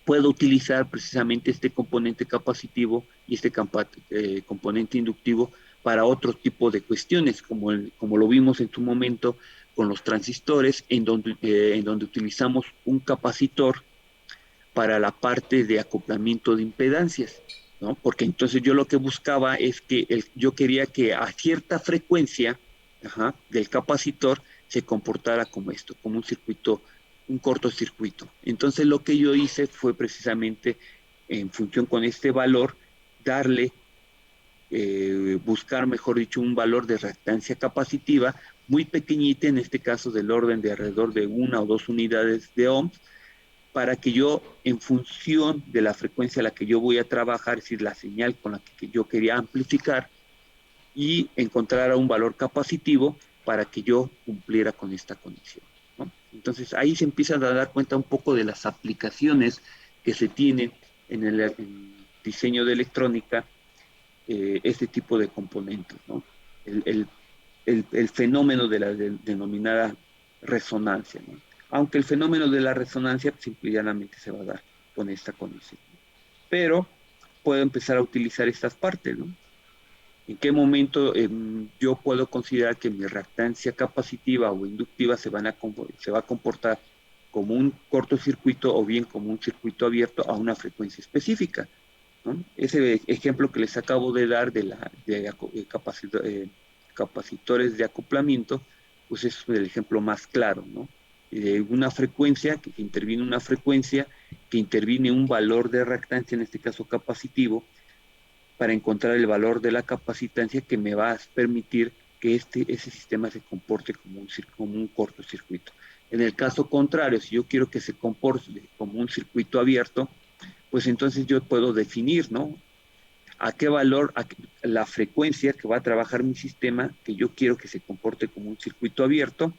puedo utilizar precisamente este componente capacitivo y este componente inductivo para otro tipo de cuestiones, como lo vimos en su momento con los transistores, en donde utilizamos un capacitor para la parte de acoplamiento de impedancias, ¿no? Porque entonces yo lo que buscaba es que yo quería que a cierta frecuencia, ajá, del capacitor se comportara como esto, como un circuito, un cortocircuito. Entonces lo que yo hice fue precisamente en función con este valor, darle, buscar, mejor dicho, un valor de reactancia capacitiva muy pequeñita, en este caso del orden de alrededor de 1 o 2 unidades de ohms, para que yo, en función de la frecuencia a la que yo voy a trabajar, es decir, la señal con la que yo quería amplificar, y encontrar un valor capacitivo para que yo cumpliera con esta conexión, ¿no? Entonces ahí se empiezan a dar cuenta un poco de las aplicaciones que se tienen diseño de electrónica este tipo de componentes, ¿no? El, el fenómeno de la denominada resonancia, ¿no? Aunque el fenómeno de la resonancia simplemente se va a dar con esta condición. Pero puedo empezar a utilizar estas partes, ¿no? ¿En qué momento yo puedo considerar que mi reactancia capacitiva o inductiva se va a comportar como un cortocircuito o bien como un circuito abierto a una frecuencia específica? ¿No? Ese ejemplo que les acabo de dar de capacitores de acoplamiento, pues es el ejemplo más claro, ¿no? De una frecuencia, que interviene una frecuencia, que interviene un valor de reactancia, en este caso capacitivo, para encontrar el valor de la capacitancia que me va a permitir que ese sistema se comporte como un cortocircuito. En el caso contrario, si yo quiero que se comporte como un circuito abierto, pues entonces yo puedo definir, ¿no? A qué valor, la frecuencia que va a trabajar mi sistema, que yo quiero que se comporte como un circuito abierto,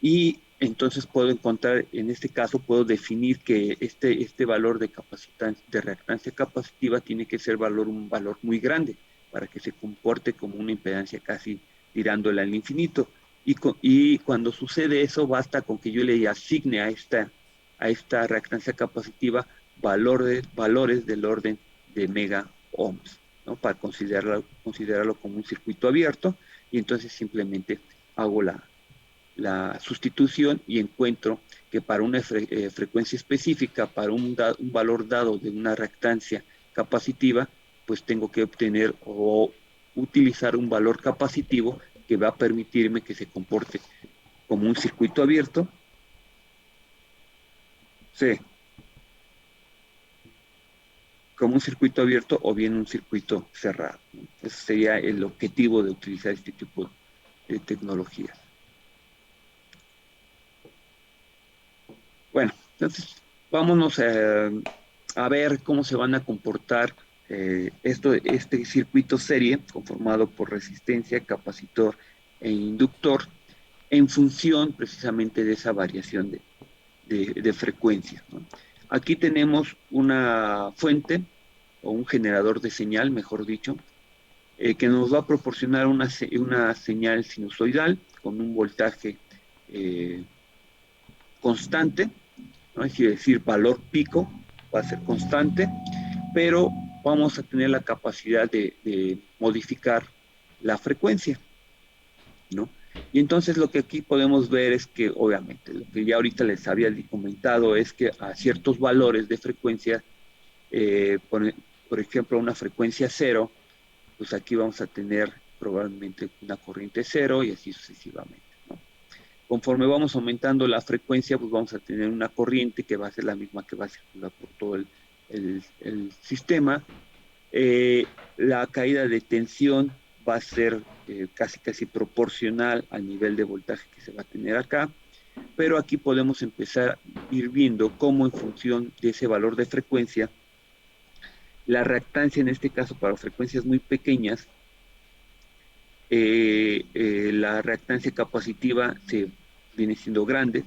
y entonces puedo encontrar, en este caso, puedo definir que este valor de reactancia capacitiva tiene que ser un valor muy grande para que se comporte como una impedancia casi tirándole al infinito. Y cuando sucede eso, basta con que yo le asigne a esta reactancia capacitiva valores del orden de mega ohms, ¿no? Para considerarlo como un circuito abierto, y entonces simplemente hago la sustitución y encuentro que para una frecuencia específica, para un valor dado de una reactancia capacitiva, pues tengo que obtener o utilizar un valor capacitivo que va a permitirme que se comporte como un circuito abierto. Sí, como un circuito abierto o bien un circuito cerrado, ¿no? Ese sería el objetivo de utilizar este tipo de tecnologías. Bueno, entonces vámonos a ver cómo se van a comportar este circuito serie conformado por resistencia, capacitor e inductor en función precisamente de esa variación de frecuencia, ¿no? Aquí tenemos una fuente o un generador de señal, mejor dicho, que nos va a proporcionar una señal sinusoidal con un voltaje eh, constante, ¿no? Es decir, valor pico va a ser constante, pero vamos a tener la capacidad de modificar la frecuencia, ¿no? Y entonces lo que aquí podemos ver es que, obviamente, lo que ya ahorita les había comentado es que a ciertos valores de frecuencia, por ejemplo, una frecuencia cero, pues aquí vamos a tener probablemente una corriente cero y así sucesivamente, ¿no? Conforme vamos aumentando la frecuencia, pues vamos a tener una corriente que va a ser la misma que va a circular por todo el sistema. La caída de tensión va a ser casi proporcional al nivel de voltaje que se va a tener acá, pero aquí podemos empezar a ir viendo cómo en función de ese valor de frecuencia, la reactancia en este caso para frecuencias muy pequeñas, la reactancia capacitiva se viene siendo grande,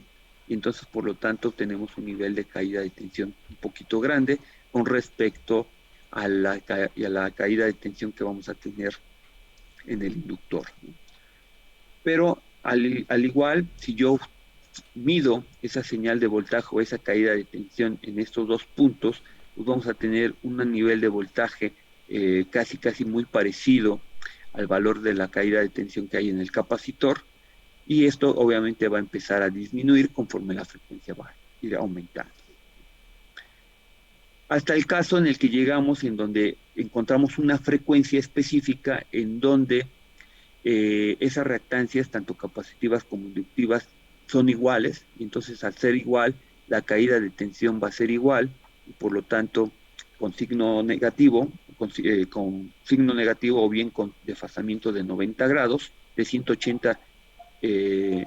y entonces por lo tanto tenemos un nivel de caída de tensión un poquito grande con respecto a la caída de tensión que vamos a tener en el inductor, ¿no? Pero al igual, si yo mido esa señal de voltaje o esa caída de tensión en estos dos puntos, pues vamos a tener un nivel de voltaje casi muy parecido al valor de la caída de tensión que hay en el capacitor, y esto obviamente va a empezar a disminuir conforme la frecuencia va a ir aumentando. Hasta el caso en el que llegamos en donde encontramos una frecuencia específica en donde esas reactancias, tanto capacitivas como inductivas, son iguales, y entonces al ser igual, la caída de tensión va a ser igual, y por lo tanto, con signo negativo, con signo negativo o bien con desfasamiento de 90 grados, de 180 eh,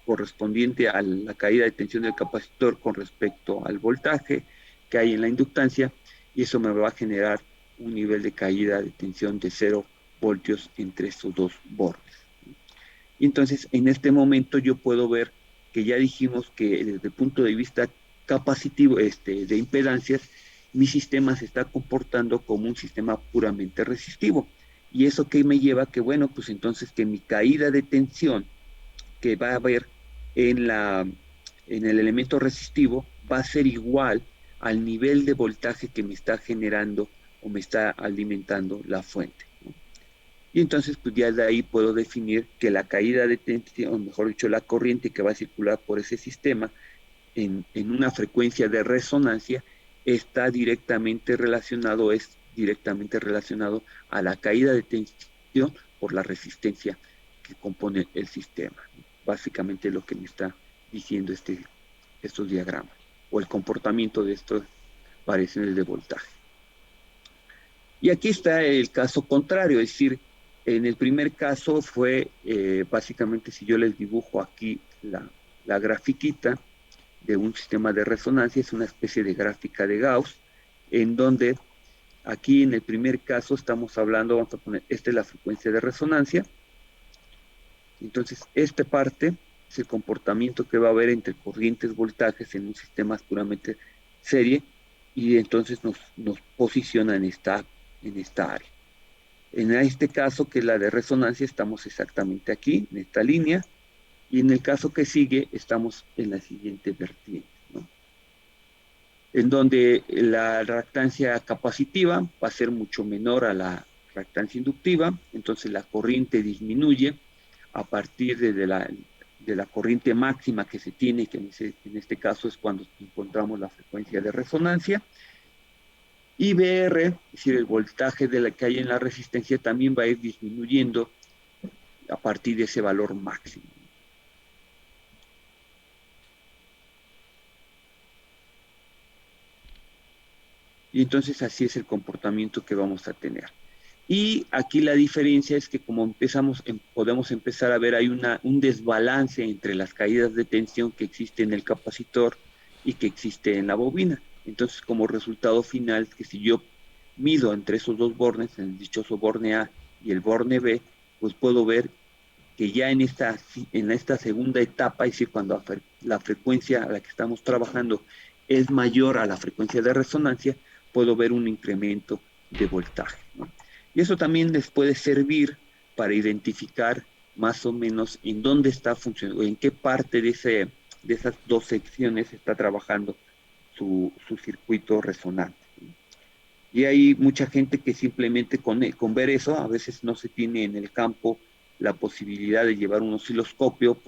correspondiente a la caída de tensión del capacitor con respecto al voltaje que hay en la inductancia, y eso me va a generar un nivel de caída de tensión de 0 voltios entre estos dos bordes. Y entonces, en este momento yo puedo ver que ya dijimos que desde el punto de vista capacitivo, de impedancias, mi sistema se está comportando como un sistema puramente resistivo. Y eso que me lleva a que, bueno, pues entonces que mi caída de tensión que va a haber en, en el elemento resistivo va a ser igual al nivel de voltaje que me está generando o me está alimentando la fuente, ¿no? Y entonces, pues ya de ahí puedo definir que la caída de tensión, o mejor dicho, la corriente que va a circular por ese sistema en una frecuencia de resonancia está directamente relacionado, es directamente relacionado a la caída de tensión por la resistencia que compone el sistema. Básicamente lo que me está diciendo estos diagramas o el comportamiento de estas variaciones de voltaje. Y aquí está el caso contrario, es decir, en el primer caso fue básicamente si yo les dibujo aquí la grafiquita de un sistema de resonancia, es una especie de gráfica de Gauss, en donde aquí en el primer caso estamos hablando, vamos a poner, esta es la frecuencia de resonancia, entonces esta parte es el comportamiento que va a haber entre corrientes, voltajes en un sistema puramente serie, y entonces nos posiciona en esta área. En este caso, que es la de resonancia, estamos exactamente aquí, en esta línea, y en el caso que sigue, estamos en la siguiente vertiente, ¿no? En donde la reactancia capacitiva va a ser mucho menor a la reactancia inductiva, entonces la corriente disminuye a partir de la corriente máxima que se tiene, que en este caso es cuando encontramos la frecuencia de resonancia, y VR, es decir, el voltaje de la que hay en la resistencia también va a ir disminuyendo a partir de ese valor máximo. Y entonces así es el comportamiento que vamos a tener. Y aquí la diferencia es que como podemos empezar a ver, hay un desbalance entre las caídas de tensión que existe en el capacitor y que existe en la bobina. Entonces, como resultado final, que si yo mido entre esos dos bornes, el dichoso borne A y el borne B, pues puedo ver que ya en esta segunda etapa, es decir, cuando la frecuencia a la que estamos trabajando es mayor a la frecuencia de resonancia, puedo ver un incremento de voltaje, ¿no? Y eso también les puede servir para identificar más o menos en dónde está funcionando, en qué parte de esas dos secciones está trabajando su circuito resonante. Y hay mucha gente que simplemente con ver eso, a veces no se tiene en el campo la posibilidad de llevar un osciloscopio,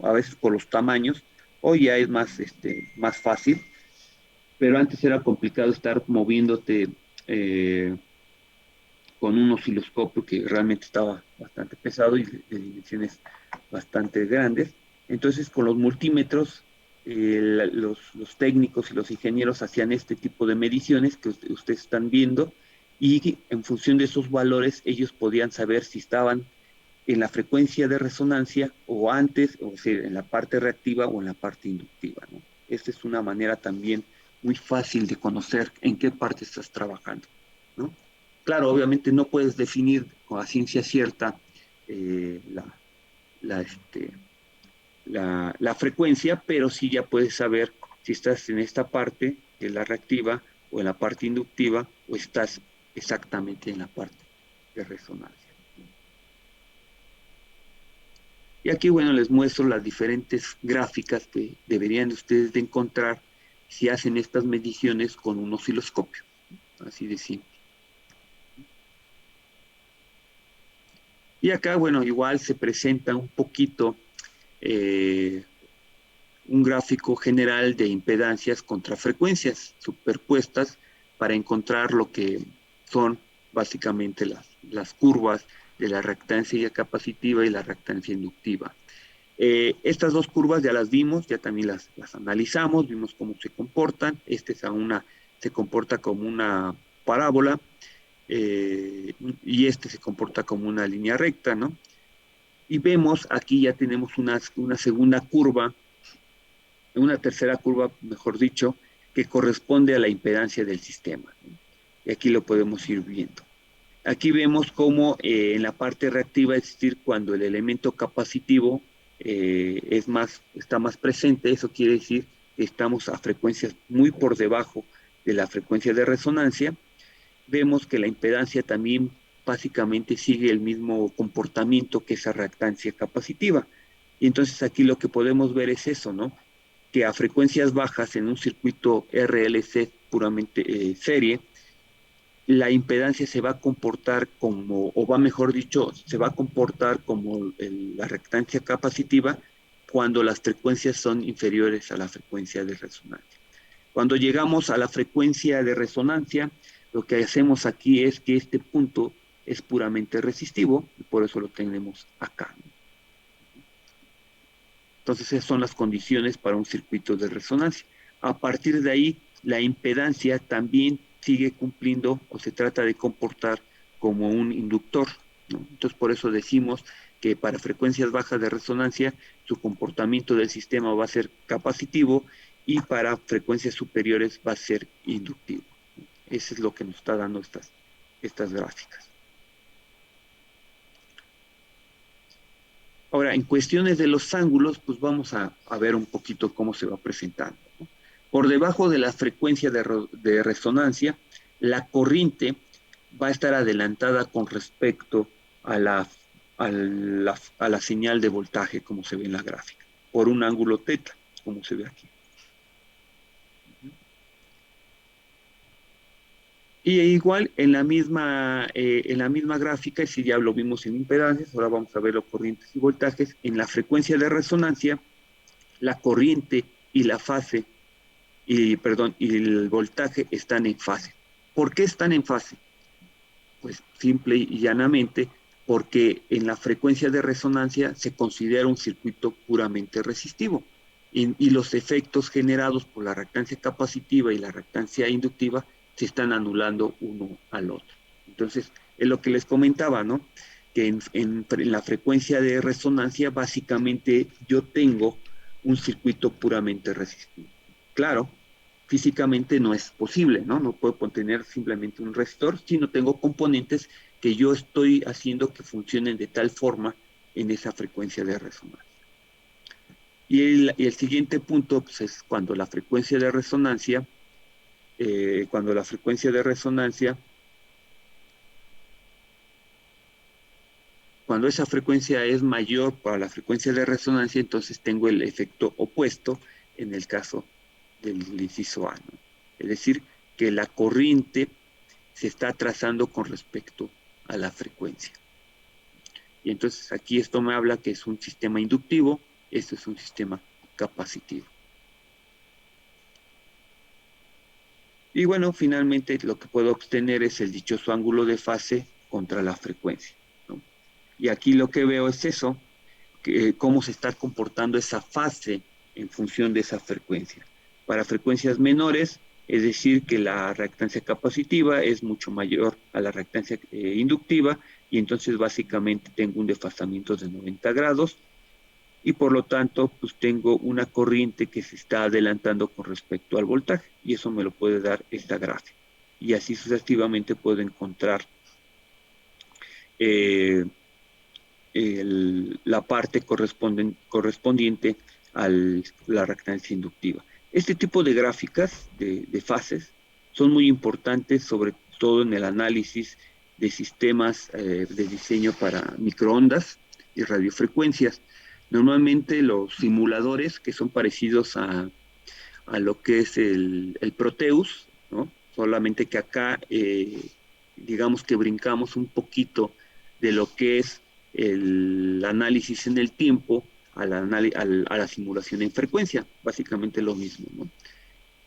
a veces por los tamaños, hoy ya es más fácil, pero antes era complicado estar moviéndote con un osciloscopio que realmente estaba bastante pesado y de dimensiones bastante grandes. Entonces, con los multímetros, los técnicos y los ingenieros hacían este tipo de mediciones que ustedes están viendo, y en función de esos valores ellos podían saber si estaban en la frecuencia de resonancia o antes, o sea, en la parte reactiva o en la parte inductiva, ¿no? Esta es una manera también muy fácil de conocer en qué parte estás trabajando, ¿no? Claro, obviamente no puedes definir con la ciencia cierta eh, la, la, este, la frecuencia, pero sí ya puedes saber si estás en esta parte, que es la reactiva, o en la parte inductiva, o estás exactamente en la parte de resonancia. Y aquí, bueno, les muestro las diferentes gráficas que deberían ustedes de encontrar si hacen estas mediciones con un osciloscopio, así de simple. Y acá, bueno, igual se presenta un poquito eh, un gráfico general de impedancias contra frecuencias superpuestas para encontrar lo que son básicamente las curvas de la reactancia capacitiva y la reactancia inductiva. Estas dos curvas ya las vimos, ya también las analizamos, vimos cómo se comportan. Se comporta como una parábola, y se comporta como una línea recta, ¿no? Y vemos aquí ya tenemos una segunda curva, una tercera curva, mejor dicho, que corresponde a la impedancia del sistema, ¿no? Y aquí lo podemos ir viendo. Aquí vemos cómo en la parte reactiva, es decir, cuando el elemento capacitivo está más presente, eso quiere decir que estamos a frecuencias muy por debajo de la frecuencia de resonancia, vemos que la impedancia también básicamente sigue el mismo comportamiento que esa reactancia capacitiva. Y entonces aquí lo que podemos ver es eso, ¿no? Que a frecuencias bajas en un circuito RLC puramente serie, la impedancia se va a comportar como, o va mejor dicho, se va a comportar como la reactancia capacitiva cuando las frecuencias son inferiores a la frecuencia de resonancia. Cuando llegamos a la frecuencia de resonancia, lo que hacemos aquí es que este punto es puramente resistivo, y por eso lo tenemos acá. Entonces, esas son las condiciones para un circuito de resonancia. A partir de ahí, la impedancia también sigue cumpliendo o se trata de comportar como un inductor, ¿no? Entonces, por eso decimos que para frecuencias bajas de resonancia, su comportamiento del sistema va a ser capacitivo y para frecuencias superiores va a ser inductivo. Eso es lo que nos está dando estas gráficas. Ahora, en cuestiones de los ángulos, pues vamos a ver un poquito cómo se va presentando, ¿no? Por debajo de la frecuencia de resonancia, la corriente va a estar adelantada con respecto a la señal de voltaje, como se ve en la gráfica, por un ángulo teta, como se ve aquí. Y igual en la misma gráfica, si ya lo vimos en impedancias, ahora vamos a ver los corrientes y voltajes. En la frecuencia de resonancia, la corriente y la fase, y el voltaje están en fase. ¿Por qué están en fase? Pues simple y llanamente porque en la frecuencia de resonancia se considera un circuito puramente resistivo y los efectos generados por la reactancia capacitiva y la reactancia inductiva se están anulando uno al otro. Entonces, es lo que les comentaba, ¿no? Que en la frecuencia de resonancia básicamente yo tengo un circuito puramente resistivo. Claro, físicamente no es posible, ¿no? No puedo tener simplemente un resistor, sino tengo componentes que yo estoy haciendo que funcionen de tal forma en esa frecuencia de resonancia. Y el siguiente punto pues, es cuando la frecuencia de resonancia, cuando la frecuencia de resonancia, cuando esa frecuencia es mayor para la frecuencia de resonancia, entonces tengo el efecto opuesto en el caso del inciso A, ¿no? Es decir, que la corriente se está trazando con respecto a la frecuencia. Y entonces aquí esto me habla que es un sistema inductivo, esto es un sistema capacitivo. Y bueno, finalmente lo que puedo obtener es el dichoso ángulo de fase contra la frecuencia, ¿no? Y aquí lo que veo es eso, cómo se está comportando esa fase en función de esa frecuencia. Para frecuencias menores, es decir, que la reactancia capacitiva es mucho mayor a la reactancia inductiva y entonces básicamente tengo un desfasamiento de 90 grados y por lo tanto pues tengo una corriente que se está adelantando con respecto al voltaje y eso me lo puede dar esta gráfica. Y así sucesivamente puedo encontrar eh, la parte correspondiente a la reactancia inductiva. Este tipo de gráficas de fases son muy importantes, sobre todo en el análisis de sistemas de diseño para microondas y radiofrecuencias. Normalmente los simuladores, que son parecidos a lo que es el Proteus, ¿no? Solamente que acá, digamos que brincamos un poquito de lo que es el análisis en el tiempo a la simulación en frecuencia, básicamente lo mismo, ¿no?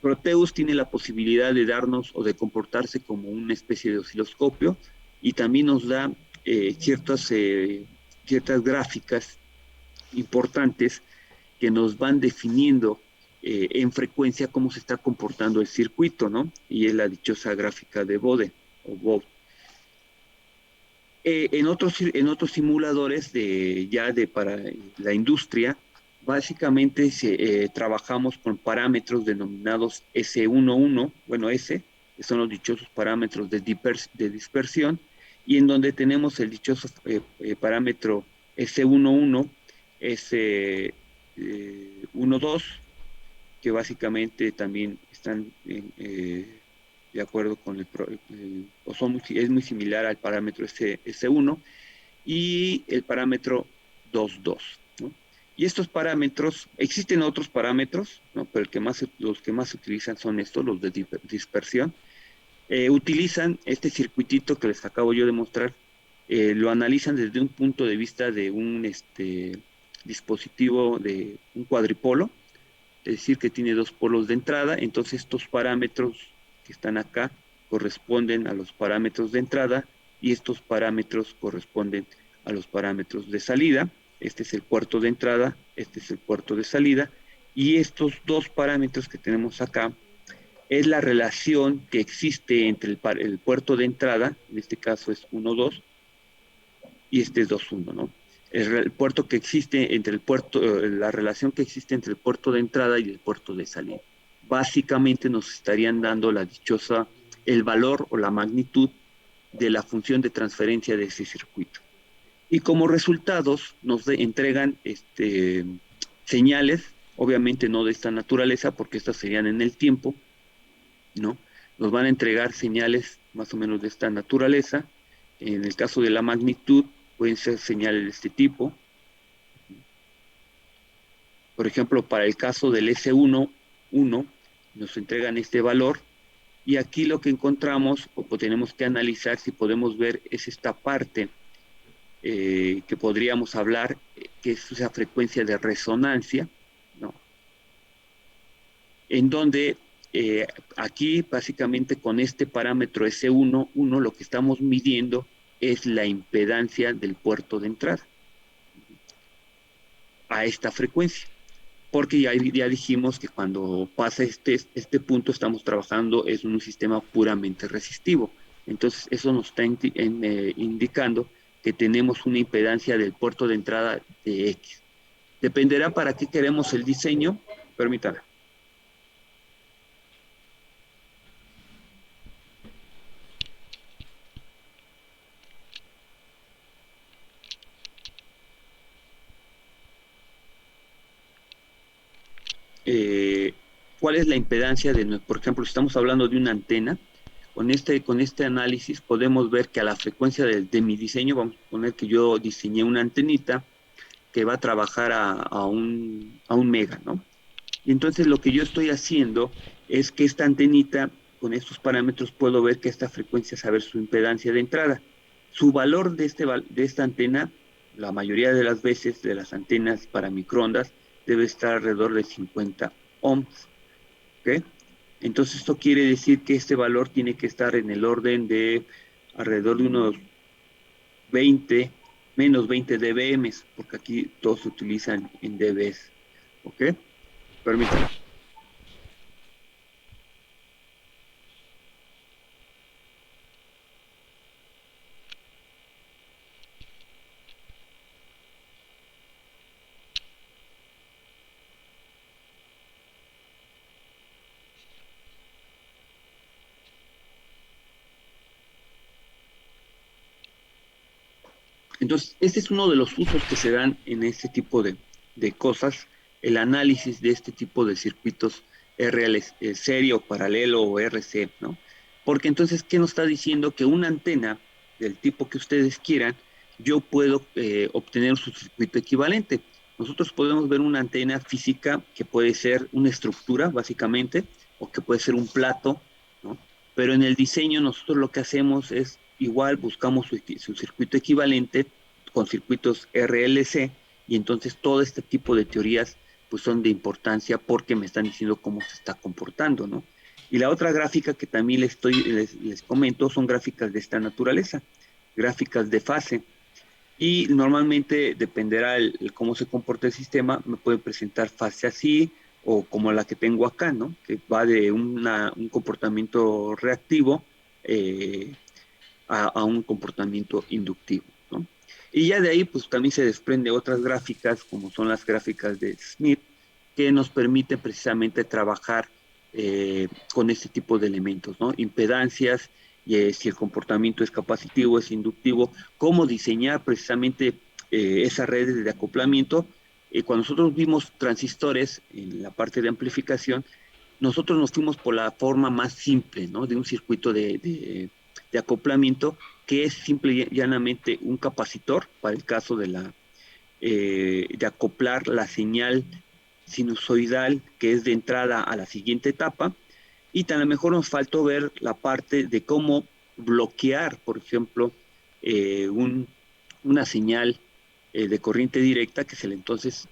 Proteus tiene la posibilidad de darnos o de comportarse como una especie de osciloscopio y también nos da ciertas gráficas importantes que nos van definiendo en frecuencia cómo se está comportando el circuito, ¿no? Y es la dichosa gráfica de Bode o Bode. En otros simuladores para la industria, básicamente trabajamos con parámetros denominados S11, bueno, S, que son los dichosos parámetros de dispersión, y en donde tenemos el dichoso parámetro S11, S12, que básicamente también están de acuerdo con o es muy similar al parámetro S1 y el parámetro 2.2, ¿no? Y estos parámetros, existen otros parámetros, ¿no? Pero los que más se utilizan son estos, los de dispersión. Utilizan este circuitito que les acabo yo de mostrar, lo analizan desde un punto de vista de un dispositivo de un cuadripolo, es decir, que tiene dos polos de entrada. Entonces estos parámetros que están acá corresponden a los parámetros de entrada y estos parámetros corresponden a los parámetros de salida. Este es el puerto de entrada, este es el puerto de salida, y estos dos parámetros que tenemos acá es la relación que existe entre el puerto de entrada, en este caso es 1,2, y este es 2,1, ¿no? El puerto que existe entre la relación que existe entre el puerto de entrada y el puerto de salida. Básicamente nos estarían dando el valor o la magnitud de la función de transferencia de ese circuito. Y como resultados nos entregan señales, obviamente no de esta naturaleza, porque estas serían en el tiempo, ¿no? Nos van a entregar señales más o menos de esta naturaleza. En el caso de la magnitud, pueden ser señales de este tipo. Por ejemplo, para el caso del S1, nos entregan este valor, y aquí lo que encontramos o tenemos que analizar, si podemos ver, es esta parte que podríamos hablar, que es esa frecuencia de resonancia, ¿no? En donde aquí básicamente con este parámetro S1, lo que estamos midiendo es la impedancia del puerto de entrada a esta frecuencia, porque ya dijimos que cuando pasa este punto estamos trabajando en un sistema puramente resistivo. Entonces eso nos está indicando que tenemos una impedancia del puerto de entrada de X. Dependerá para qué queremos el diseño. Permítame. eh, cuál es la impedancia por ejemplo, si estamos hablando de una antena, con este análisis podemos ver que a la frecuencia de mi diseño, vamos a poner que yo diseñé una antenita que va a trabajar a un mega, ¿no? Y entonces lo que yo estoy haciendo es que esta antenita, con estos parámetros, puedo ver que esta frecuencia, saber su impedancia de entrada. Su valor de esta antena, la mayoría de las veces de las antenas para microondas, debe estar alrededor de 50 ohms. ¿Ok? Entonces esto quiere decir que este valor tiene que estar en el orden de alrededor de unos 20, menos 20 dBm, porque aquí todos se utilizan en dBs. ¿Ok? Permítame. Entonces, este es uno de los usos que se dan en este tipo de cosas, el análisis de este tipo de circuitos RL, serie o paralelo o RC, ¿no? Porque entonces, ¿qué nos está diciendo? Que una antena del tipo que ustedes quieran, yo puedo obtener su circuito equivalente. Nosotros podemos ver una antena física que puede ser una estructura, básicamente, o que puede ser un plato, ¿no? Pero en el diseño nosotros lo que hacemos es igual buscamos su circuito equivalente con circuitos RLC, y entonces todo este tipo de teorías pues son de importancia porque me están diciendo cómo se está comportando, ¿no? Y la otra gráfica que también les comento son gráficas de esta naturaleza, gráficas de fase. Y normalmente dependerá cómo se comporta el sistema, me puede presentar fase así o como la que tengo acá, ¿no? Que va de un comportamiento reactivo eh, a un comportamiento inductivo, ¿no? Y ya de ahí, pues también se desprende otras gráficas, como son las gráficas de Smith, que nos permiten precisamente trabajar con este tipo de elementos, ¿no? Impedancias, si el comportamiento es capacitivo, es inductivo, cómo diseñar precisamente esas redes de acoplamiento. Cuando nosotros vimos transistores en la parte de amplificación, nosotros nos fuimos por la forma más simple, ¿no? De un circuito de acoplamiento, que es simple y llanamente un capacitor, para el caso de acoplar la señal sinusoidal que es de entrada a la siguiente etapa, y a lo mejor nos faltó ver la parte de cómo bloquear, por ejemplo, una señal de corriente directa, que es el entonces,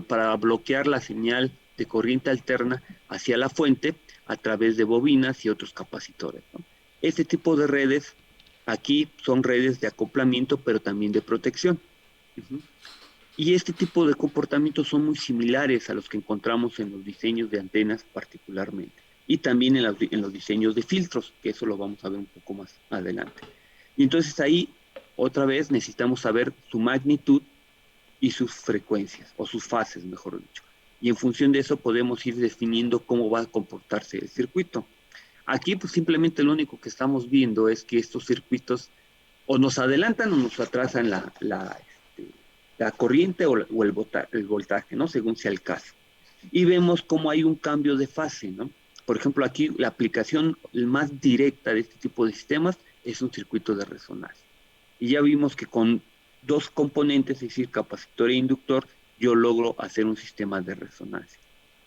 para bloquear la señal de corriente alterna hacia la fuente a través de bobinas y otros capacitores, ¿no? Este tipo de redes aquí son redes de acoplamiento, pero también de protección. Uh-huh. Y este tipo de comportamientos son muy similares a los que encontramos en los diseños de antenas particularmente, y también en los diseños de filtros, que eso lo vamos a ver un poco más adelante. Y entonces ahí, otra vez, necesitamos saber su magnitud y sus frecuencias, o sus fases, mejor dicho. Y en función de eso podemos ir definiendo cómo va a comportarse el circuito. Aquí, pues simplemente lo único que estamos viendo es que estos circuitos o nos adelantan o nos atrasan la corriente o el voltaje, ¿no? Según sea el caso. Y vemos cómo hay un cambio de fase, ¿no? Por ejemplo, aquí la aplicación más directa de este tipo de sistemas es un circuito de resonancia. Y ya vimos que con dos componentes, es decir, capacitor e inductor, yo logro hacer un sistema de resonancia.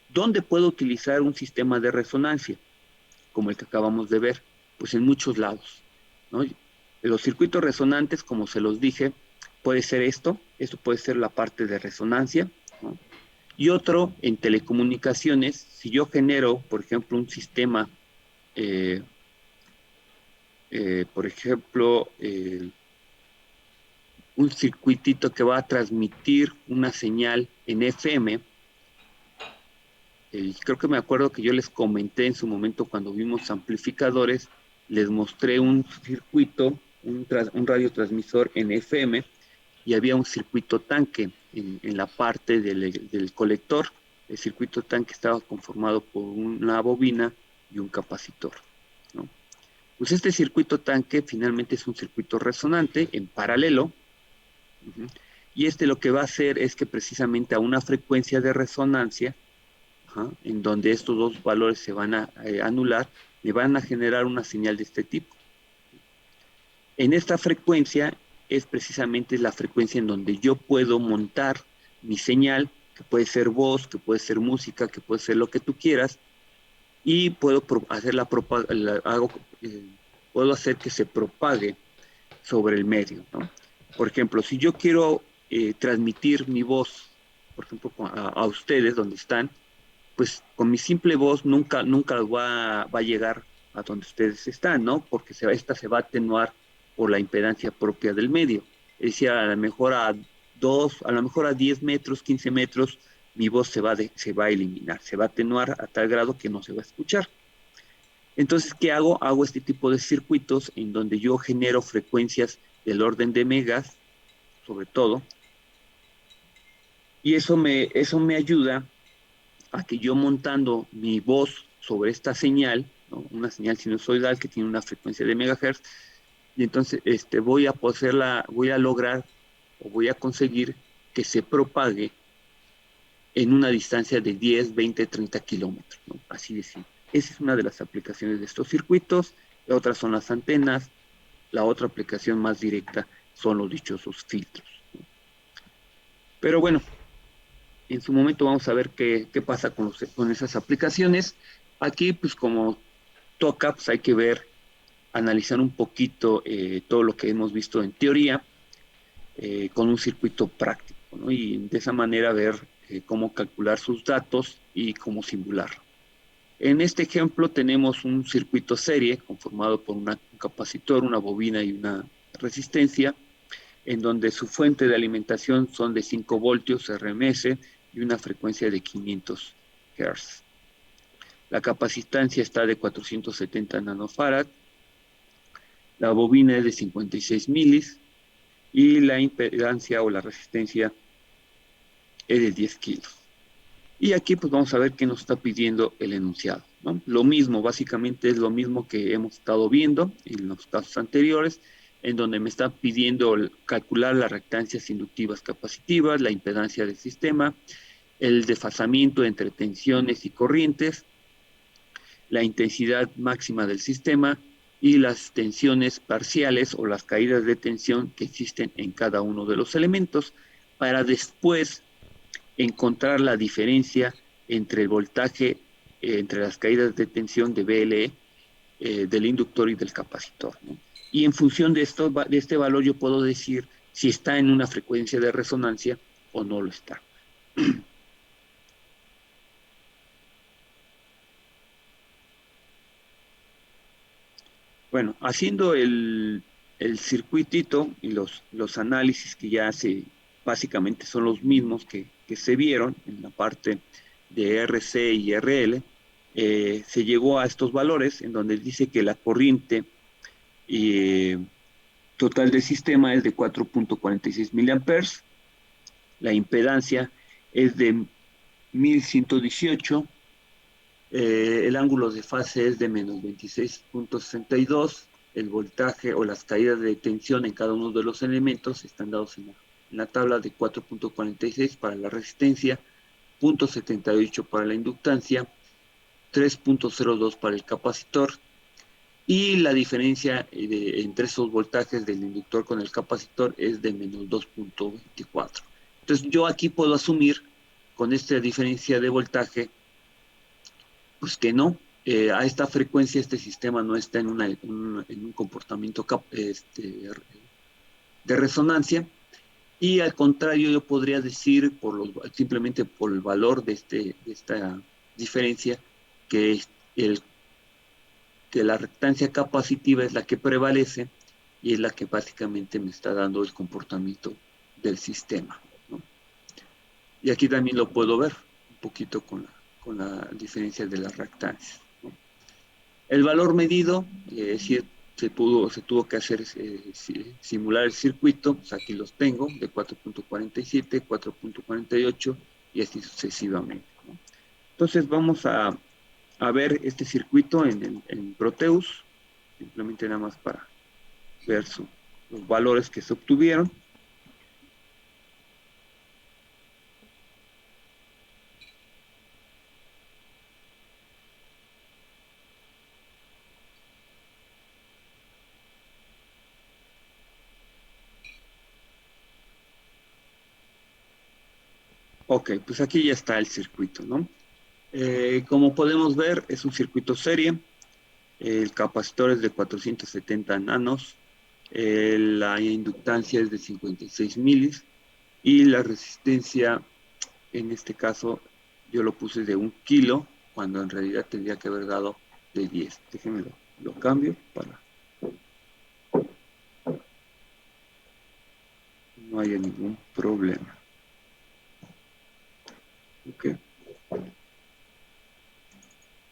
¿Dónde puedo utilizar un sistema de resonancia como el que acabamos de ver? Pues en muchos lados, ¿no? Los circuitos resonantes, como se los dije, puede ser esto puede ser la parte de resonancia, ¿no? Y otro, en telecomunicaciones, si yo genero, por ejemplo, un sistema, eh, por ejemplo, un circuitito que va a transmitir una señal en FM, creo que me acuerdo que yo les comenté en su momento cuando vimos amplificadores, les mostré un circuito, un radiotransmisor en FM, y había un circuito tanque en la parte del colector. El circuito tanque estaba conformado por una bobina y un capacitor, ¿no? Pues este circuito tanque finalmente es un circuito resonante en paralelo. Uh-huh. Y lo que va a hacer es que precisamente a una frecuencia de resonancia, ajá, en donde estos dos valores se van a anular, me van a generar una señal de este tipo. En esta frecuencia es precisamente la frecuencia en donde yo puedo montar mi señal, que puede ser voz, que puede ser música, que puede ser lo que tú quieras, y puedo hacer puedo hacer que se propague sobre el medio, ¿no? Por ejemplo, si yo quiero transmitir mi voz, por ejemplo, a ustedes donde están, pues con mi simple voz nunca va a llegar a donde ustedes están, ¿no? Porque esta se va a atenuar por la impedancia propia del medio. Es decir, a lo mejor a lo mejor a 10 metros, 15 metros, mi voz se va a eliminar, se va a atenuar a tal grado que no se va a escuchar. Entonces, ¿qué hago? Hago este tipo de circuitos en donde yo genero frecuencias del orden de megas, sobre todo, y eso me ayuda a que yo montando mi voz sobre esta señal, ¿no? Una señal sinusoidal que tiene una frecuencia de megahertz, y entonces voy a lograr o voy a conseguir que se propague en una distancia de 10, 20, 30 kilómetros, ¿no? Así de simple. Esa es una de las aplicaciones de estos circuitos. La otra son las antenas. La otra aplicación más directa son los dichosos filtros, ¿no? Pero bueno, en su momento vamos a ver qué pasa con esas aplicaciones. Aquí, pues como toca, pues hay que analizar un poquito todo lo que hemos visto en teoría con un circuito práctico, ¿no? Y de esa manera ver cómo calcular sus datos y cómo simularlo. En este ejemplo tenemos un circuito serie conformado por un capacitor, una bobina y una resistencia, en donde su fuente de alimentación son de 5 voltios RMS y una frecuencia de 500 Hz. La capacitancia está de 470 nanofarad, la bobina es de 56 milis y la impedancia o la resistencia es de 10 kilos. Y aquí pues vamos a ver qué nos está pidiendo el enunciado, ¿no? Lo mismo, básicamente es lo mismo que hemos estado viendo en los casos anteriores, en donde me está pidiendo calcular las reactancias inductivas capacitivas, la impedancia del sistema, el desfasamiento entre tensiones y corrientes, la intensidad máxima del sistema y las tensiones parciales o las caídas de tensión que existen en cada uno de los elementos, para después encontrar la diferencia entre el voltaje, entre las caídas de tensión de VLE, del inductor y del capacitor, ¿no? Y en función de este valor yo puedo decir si está en una frecuencia de resonancia o no lo está. Bueno, haciendo el circuitito y los análisis que ya básicamente son los mismos que se vieron en la parte de RC y RL, se llegó a estos valores en donde dice que la corriente eh, total del sistema es de 4.46 miliamperes, la impedancia es de 1118, el ángulo de fase es de menos 26.62, el voltaje o las caídas de tensión en cada uno de los elementos están dados en la tabla de 4.46 para la resistencia, 0.78 para la inductancia, 3.02 para el capacitor, y la diferencia entre esos voltajes del inductor con el capacitor es de menos 2.24. Entonces yo aquí puedo asumir con esta diferencia de voltaje pues que no, a esta frecuencia este sistema no está en un comportamiento de resonancia, y al contrario yo podría decir simplemente por el valor de esta diferencia que, el, que la reactancia capacitiva es la que prevalece y es la que básicamente me está dando el comportamiento del sistema, ¿no? Y aquí también lo puedo ver un poquito con la diferencia de las reactancias, ¿no? El valor medido, se tuvo que hacer simular el circuito, pues aquí los tengo, de 4.47, 4.48 y así sucesivamente, ¿no? Entonces vamos a ver este circuito en Proteus, simplemente nada más para ver los valores que se obtuvieron. Ok, pues aquí ya está el circuito, ¿no? Como podemos ver, es un circuito serie. El capacitor es de 470 nanos, la inductancia es de 56 milis y la resistencia, en este caso, yo lo puse de 1 kilo, cuando en realidad tendría que haber dado de 10. Déjenme lo cambio para no haya ningún problema. Ok.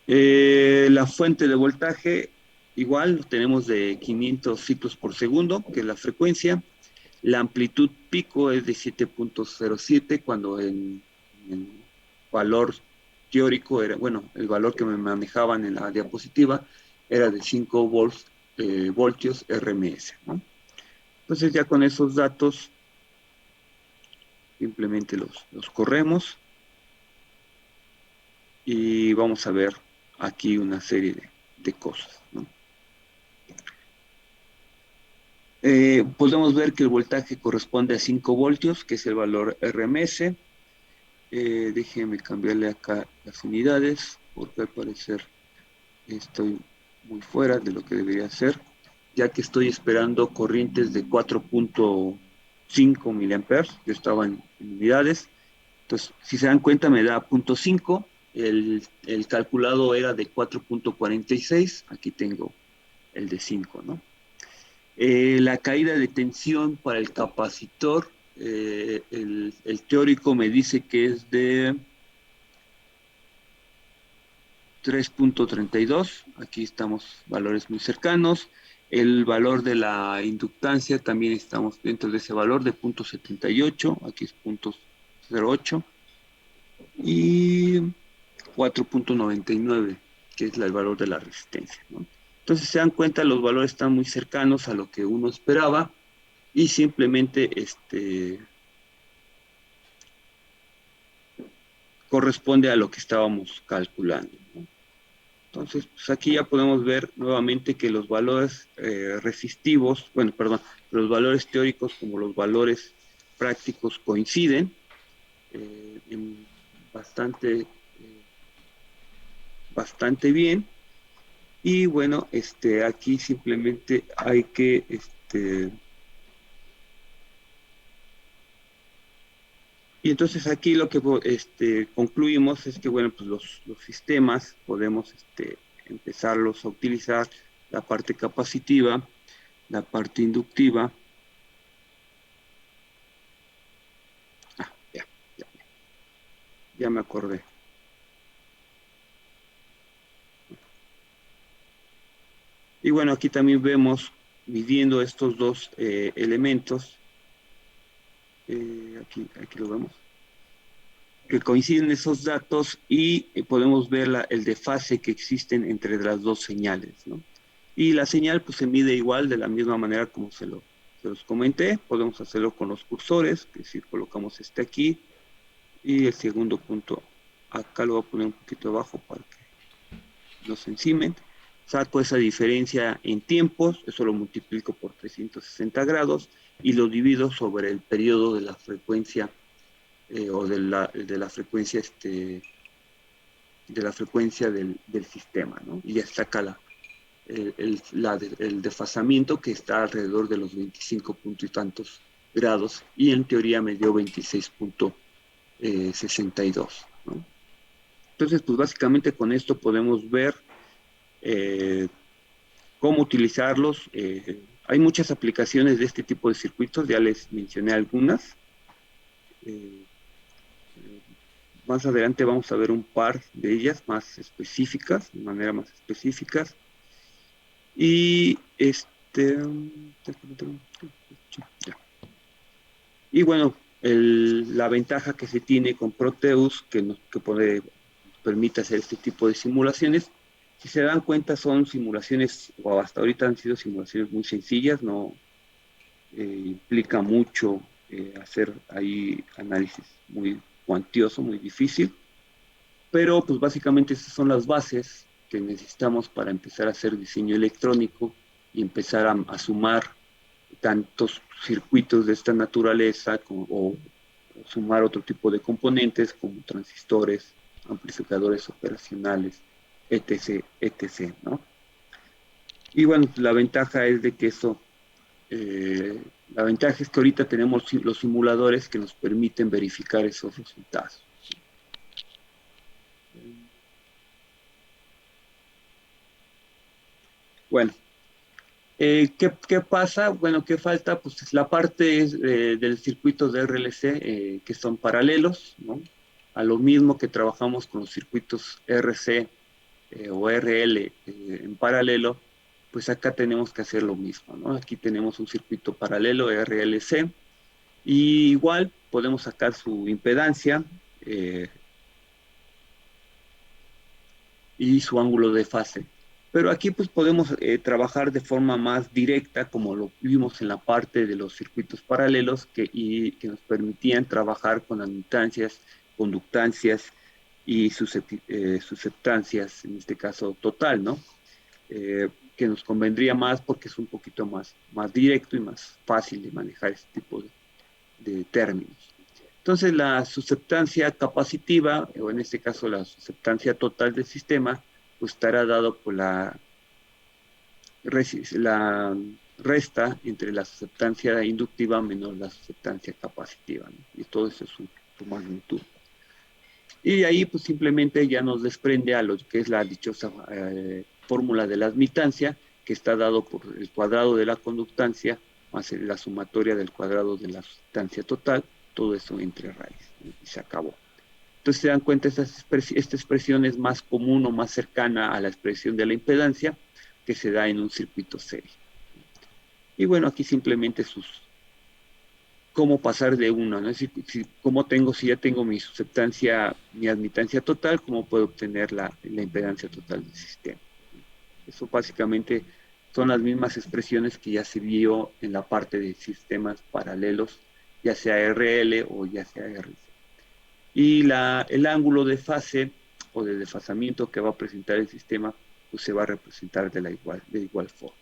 La fuente de voltaje, igual, lo tenemos de 500 ciclos por segundo, que es la frecuencia. La amplitud pico es de 7.07, cuando el valor teórico era, bueno, el valor que me manejaban en la diapositiva era de 5 voltios RMS, ¿no? Entonces ya con esos datos simplemente los corremos y vamos a ver aquí una serie de cosas, ¿no? Podemos ver que el voltaje corresponde a 5 voltios, que es el valor RMS. Déjenme cambiarle acá las unidades, porque al parecer estoy muy fuera de lo que debería ser, ya que estoy esperando corrientes de 4.5 miliamperes. Yo estaba en unidades. Entonces, si se dan cuenta, me da 0.5. El calculado era de 4.46. Aquí tengo el de 5, ¿no? La caída de tensión para el capacitor, el teórico me dice que es de 3.32, aquí estamos valores muy cercanos. El valor de la inductancia también estamos dentro de ese valor de 0.78, aquí es 0.08, y 4.99, que es el valor de la resistencia, ¿no? Entonces se dan cuenta, los valores están muy cercanos a lo que uno esperaba, y simplemente corresponde a lo que estábamos calculando, ¿no? Entonces, pues aquí ya podemos ver nuevamente que los valores resistivos, bueno, perdón, los valores teóricos como los valores prácticos coinciden en bastante, bastante bien. Y bueno, aquí simplemente hay que, y entonces aquí lo que concluimos es que, bueno, pues los sistemas podemos empezarlos a utilizar, la parte capacitiva, la parte inductiva. Ya, ya, ya me acordé. Y bueno, aquí también vemos, midiendo estos dos elementos, aquí lo vemos, que coinciden esos datos y podemos ver el desfase que existen entre las dos señales, ¿no? Y la señal pues se mide igual de la misma manera como se los comenté. Podemos hacerlo con los cursores, que si colocamos aquí y el segundo punto acá lo voy a poner un poquito abajo para que no se encimen. Saco esa diferencia en tiempos, eso lo multiplico por 360 grados y lo divido sobre el periodo de la frecuencia o de la frecuencia del sistema, ¿no? Y ya saca el desfasamiento que está alrededor de los 25 puntos y tantos grados y en teoría me dio 26.62, ¿no? Entonces, pues básicamente con esto podemos ver eh, cómo utilizarlos. Hay muchas aplicaciones de este tipo de circuitos, ya les mencioné algunas. Eh, Más adelante vamos a ver un par de ellas más específicas, de manera más específicas. Y ya. Y bueno, la ventaja que se tiene con Proteus, que permite hacer este tipo de simulaciones, si se dan cuenta son simulaciones, o hasta ahorita han sido simulaciones muy sencillas, no implica mucho hacer ahí análisis muy cuantioso, muy difícil. Pero pues básicamente esas son las bases que necesitamos para empezar a hacer diseño electrónico y empezar a sumar tantos circuitos de esta naturaleza o sumar otro tipo de componentes como transistores, amplificadores operacionales, etc., etc., ¿no? Y bueno, la ventaja es de que la ventaja es que ahorita tenemos los simuladores que nos permiten verificar esos resultados. Bueno, ¿qué pasa? Bueno, ¿qué falta? Pues es la parte del circuito de RLC que son paralelos, ¿no? A lo mismo que trabajamos con los circuitos RC o RL en paralelo, pues acá tenemos que hacer lo mismo, ¿no? Aquí tenemos un circuito paralelo RLC y igual podemos sacar su impedancia y su ángulo de fase. Pero aquí pues podemos trabajar de forma más directa, como lo vimos en la parte de los circuitos paralelos, que nos permitían trabajar con admitancias, conductancias y susceptancias, en este caso total, ¿no? Que nos convendría más porque es un poquito más directo y más fácil de manejar este tipo de términos. Entonces, la susceptancia capacitiva, o en este caso la susceptancia total del sistema, pues estará dado por la resta entre la susceptancia inductiva menos la susceptancia capacitiva, ¿no? Y todo eso es su magnitud. Y de ahí, pues simplemente ya nos desprende a lo que es la dichosa fórmula de la admitancia, que está dado por el cuadrado de la conductancia más la sumatoria del cuadrado de la susceptancia total, todo eso entre raíz, ¿no? Y se acabó. Entonces se dan cuenta, esta expresión es más común o más cercana a la expresión de la impedancia que se da en un circuito serie. Y bueno, aquí simplemente cómo pasar de una, ¿no? Si ya tengo mi susceptancia, mi admitancia total, cómo puedo obtener la impedancia total del sistema. Eso básicamente son las mismas expresiones que ya se vio en la parte de sistemas paralelos, ya sea RL o ya sea RC. y el ángulo de fase o de desfasamiento que va a presentar el sistema, pues se va a representar de igual forma.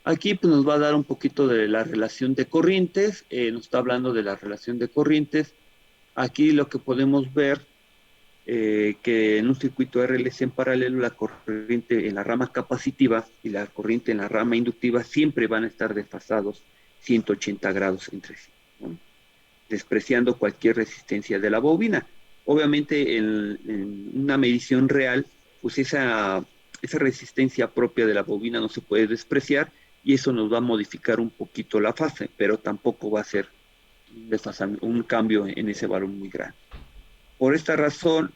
Aquí pues, nos va a dar un poquito de la relación de corrientes, nos está hablando de la relación de corrientes. Aquí lo que podemos ver, que en un circuito RLC en paralelo, la corriente en la rama capacitiva y la corriente en la rama inductiva siempre van a estar desfasados 180 grados entre sí, ¿no? Despreciando cualquier resistencia de la bobina. Obviamente en una medición real, pues esa resistencia propia de la bobina no se puede despreciar y eso nos va a modificar un poquito la fase, pero tampoco va a ser un cambio en ese valor muy grande. Por esta razón,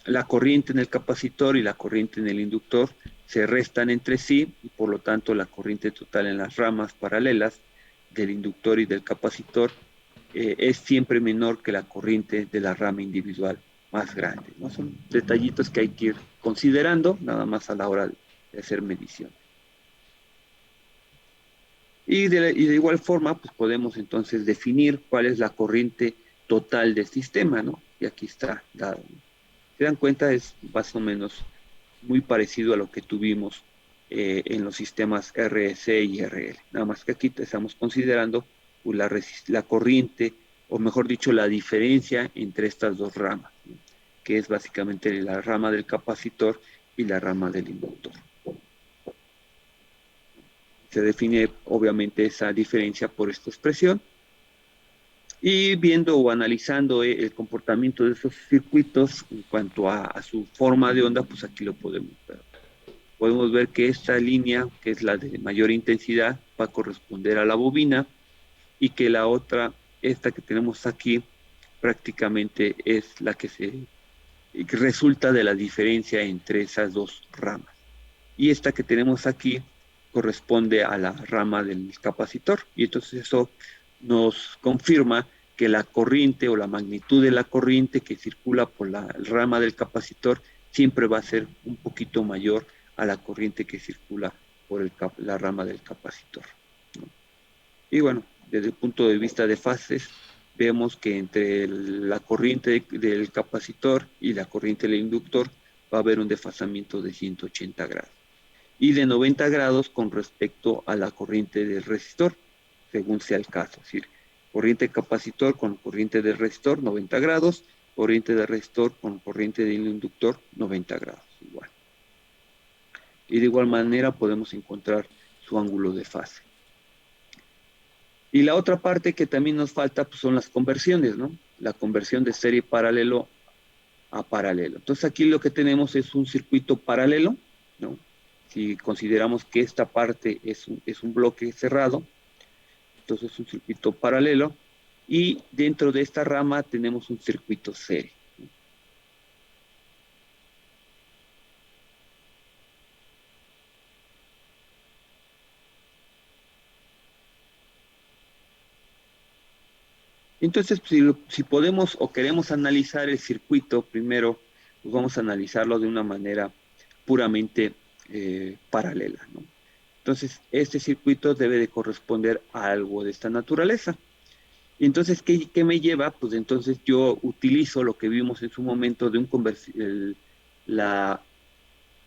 la corriente en el capacitor y la corriente en el inductor se restan entre sí y por lo tanto la corriente total en las ramas paralelas del inductor y del capacitor es siempre menor que la corriente de la rama individual más grande, ¿no? Son detallitos que hay que ir considerando nada más a la hora de hacer medición. Y de igual forma, pues podemos entonces definir cuál es la corriente total del sistema, ¿no? Y aquí está dado, ¿no? Se dan cuenta, es más o menos muy parecido a lo que tuvimos en los sistemas RS y RL. Nada más que aquí estamos considerando pues, la corriente, o mejor dicho, la diferencia entre estas dos ramas, ¿no? Que es básicamente la rama del capacitor y la rama del inductor. Se define obviamente esa diferencia por esta expresión. Y viendo o analizando el comportamiento de esos circuitos en cuanto a su forma de onda, pues aquí lo podemos ver. Podemos ver que esta línea, que es la de mayor intensidad, va a corresponder a la bobina y que la otra, esta que tenemos aquí, prácticamente es la que resulta de la diferencia entre esas dos ramas. Y esta que tenemos aquí corresponde a la rama del capacitor. Y entonces eso nos confirma que la corriente o la magnitud de la corriente que circula por la rama del capacitor siempre va a ser un poquito mayor a la corriente que circula por la rama del capacitor, ¿no? Y bueno, desde el punto de vista de fases, vemos que entre la corriente del capacitor y la corriente del inductor va a haber un desfasamiento de 180 grados y de 90 grados con respecto a la corriente del resistor, según sea el caso. Es decir, corriente capacitor con corriente del resistor, 90 grados, corriente del resistor con corriente del inductor, 90 grados, igual. Y de igual manera podemos encontrar su ángulo de fase. Y la otra parte que también nos falta pues, son las conversiones, ¿no? La conversión de serie paralelo a paralelo. Entonces aquí lo que tenemos es un circuito paralelo, ¿no? Si consideramos que esta parte es un bloque cerrado, entonces es un circuito paralelo, y dentro de esta rama tenemos un circuito serie. Entonces, si podemos o queremos analizar el circuito, primero pues vamos a analizarlo de una manera puramente paralela, ¿no? Entonces, este circuito debe de corresponder a algo de esta naturaleza. Y entonces, ¿qué me lleva? Pues entonces yo utilizo lo que vimos en su momento de la,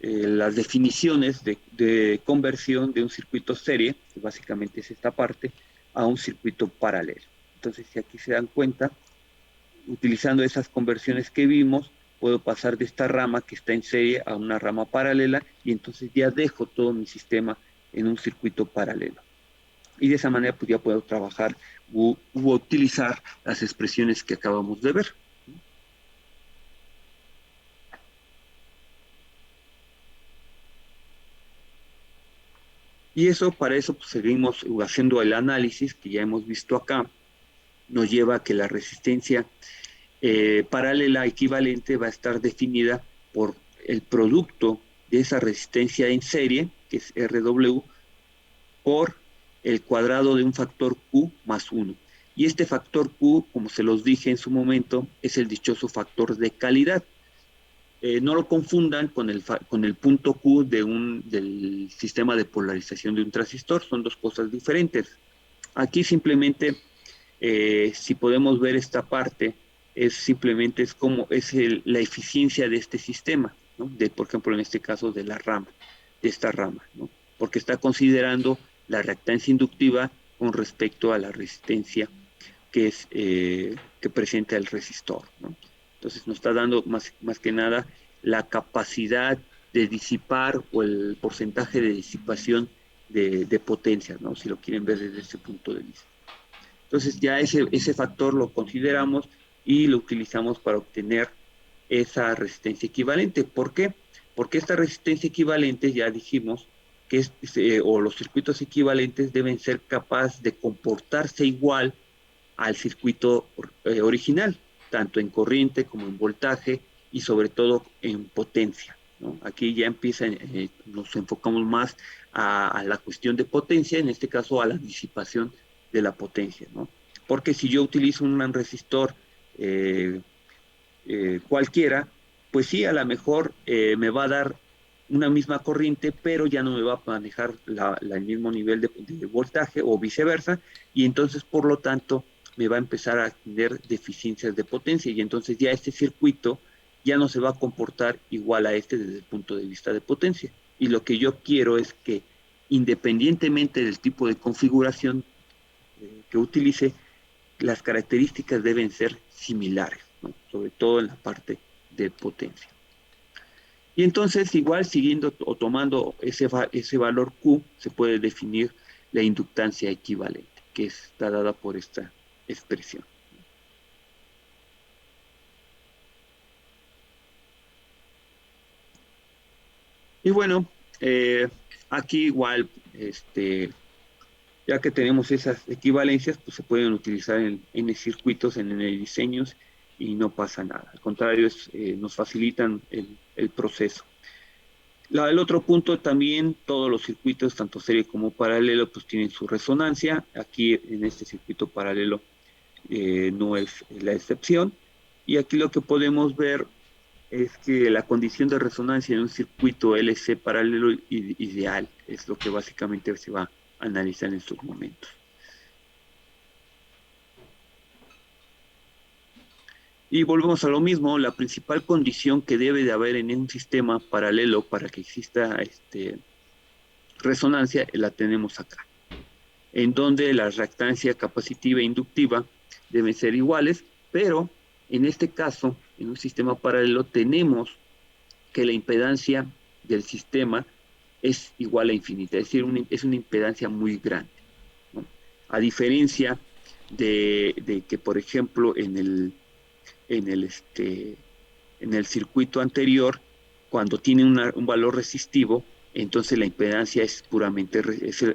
las definiciones de conversión de un circuito serie, que básicamente es esta parte, a un circuito paralelo. Entonces, si aquí se dan cuenta, utilizando esas conversiones que vimos, puedo pasar de esta rama que está en serie a una rama paralela y entonces ya dejo todo mi sistema en un circuito paralelo. Y de esa manera pues ya puedo trabajar u utilizar las expresiones que acabamos de ver. Y eso, para eso pues, seguimos haciendo el análisis que ya hemos visto acá, nos lleva a que la resistencia paralela equivalente va a estar definida por el producto de esa resistencia en serie, que es RW, por el cuadrado de un factor Q más 1. Y este factor Q, como se los dije en su momento, es el dichoso factor de calidad. No lo confundan con el punto Q del sistema de polarización de un transistor, son dos cosas diferentes. Aquí simplemente si podemos ver esta parte, simplemente es como la eficiencia de este sistema, ¿no? Por ejemplo, en este caso de la rama, de esta rama, ¿no? Porque está considerando la reactancia inductiva con respecto a la resistencia que presenta el resistor, ¿no? Entonces nos está dando más que nada la capacidad de disipar o el porcentaje de disipación de potencia, ¿no? Si lo quieren ver desde ese punto de vista. Entonces ya ese factor lo consideramos y lo utilizamos para obtener esa resistencia equivalente. ¿Por qué? Porque esta resistencia equivalente, ya dijimos, o los circuitos equivalentes deben ser capaces de comportarse igual al circuito original, tanto en corriente como en voltaje y sobre todo en potencia, ¿no? Aquí ya nos enfocamos más a la cuestión de potencia, en este caso a la disipación de la potencia, ¿no? Porque si yo utilizo un resistor eh, cualquiera, pues sí, a lo mejor me va a dar una misma corriente, pero ya no me va a manejar el mismo nivel de voltaje o viceversa, y entonces, por lo tanto, me va a empezar a tener deficiencias de potencia, y entonces ya este circuito ya no se va a comportar igual a este desde el punto de vista de potencia. Y lo que yo quiero es que, independientemente del tipo de configuración que utilice, las características deben ser similares, ¿no? Sobre todo en la parte de potencia. Y entonces, igual siguiendo o tomando ese valor Q, se puede definir la inductancia equivalente, que está dada por esta expresión. Y bueno, aquí igual, ya que tenemos esas equivalencias, pues se pueden utilizar en circuitos, en diseños, y no pasa nada. Al contrario, nos facilitan el proceso. El otro punto también, todos los circuitos, tanto serie como paralelo, pues tienen su resonancia. Aquí en este circuito paralelo no es la excepción. Y aquí lo que podemos ver es que la condición de resonancia en un circuito LC paralelo ideal es lo que básicamente se va a analizar en estos momentos. Y volvemos a lo mismo, la principal condición que debe de haber en un sistema paralelo para que exista resonancia la tenemos acá, en donde la reactancia capacitiva e inductiva deben ser iguales, pero en este caso, en un sistema paralelo, tenemos que la impedancia del sistema es igual a infinita, es decir, es una impedancia muy grande, ¿no? A diferencia de que, por ejemplo, en el, este, en el circuito anterior, cuando tiene un valor resistivo, entonces la impedancia es puramente,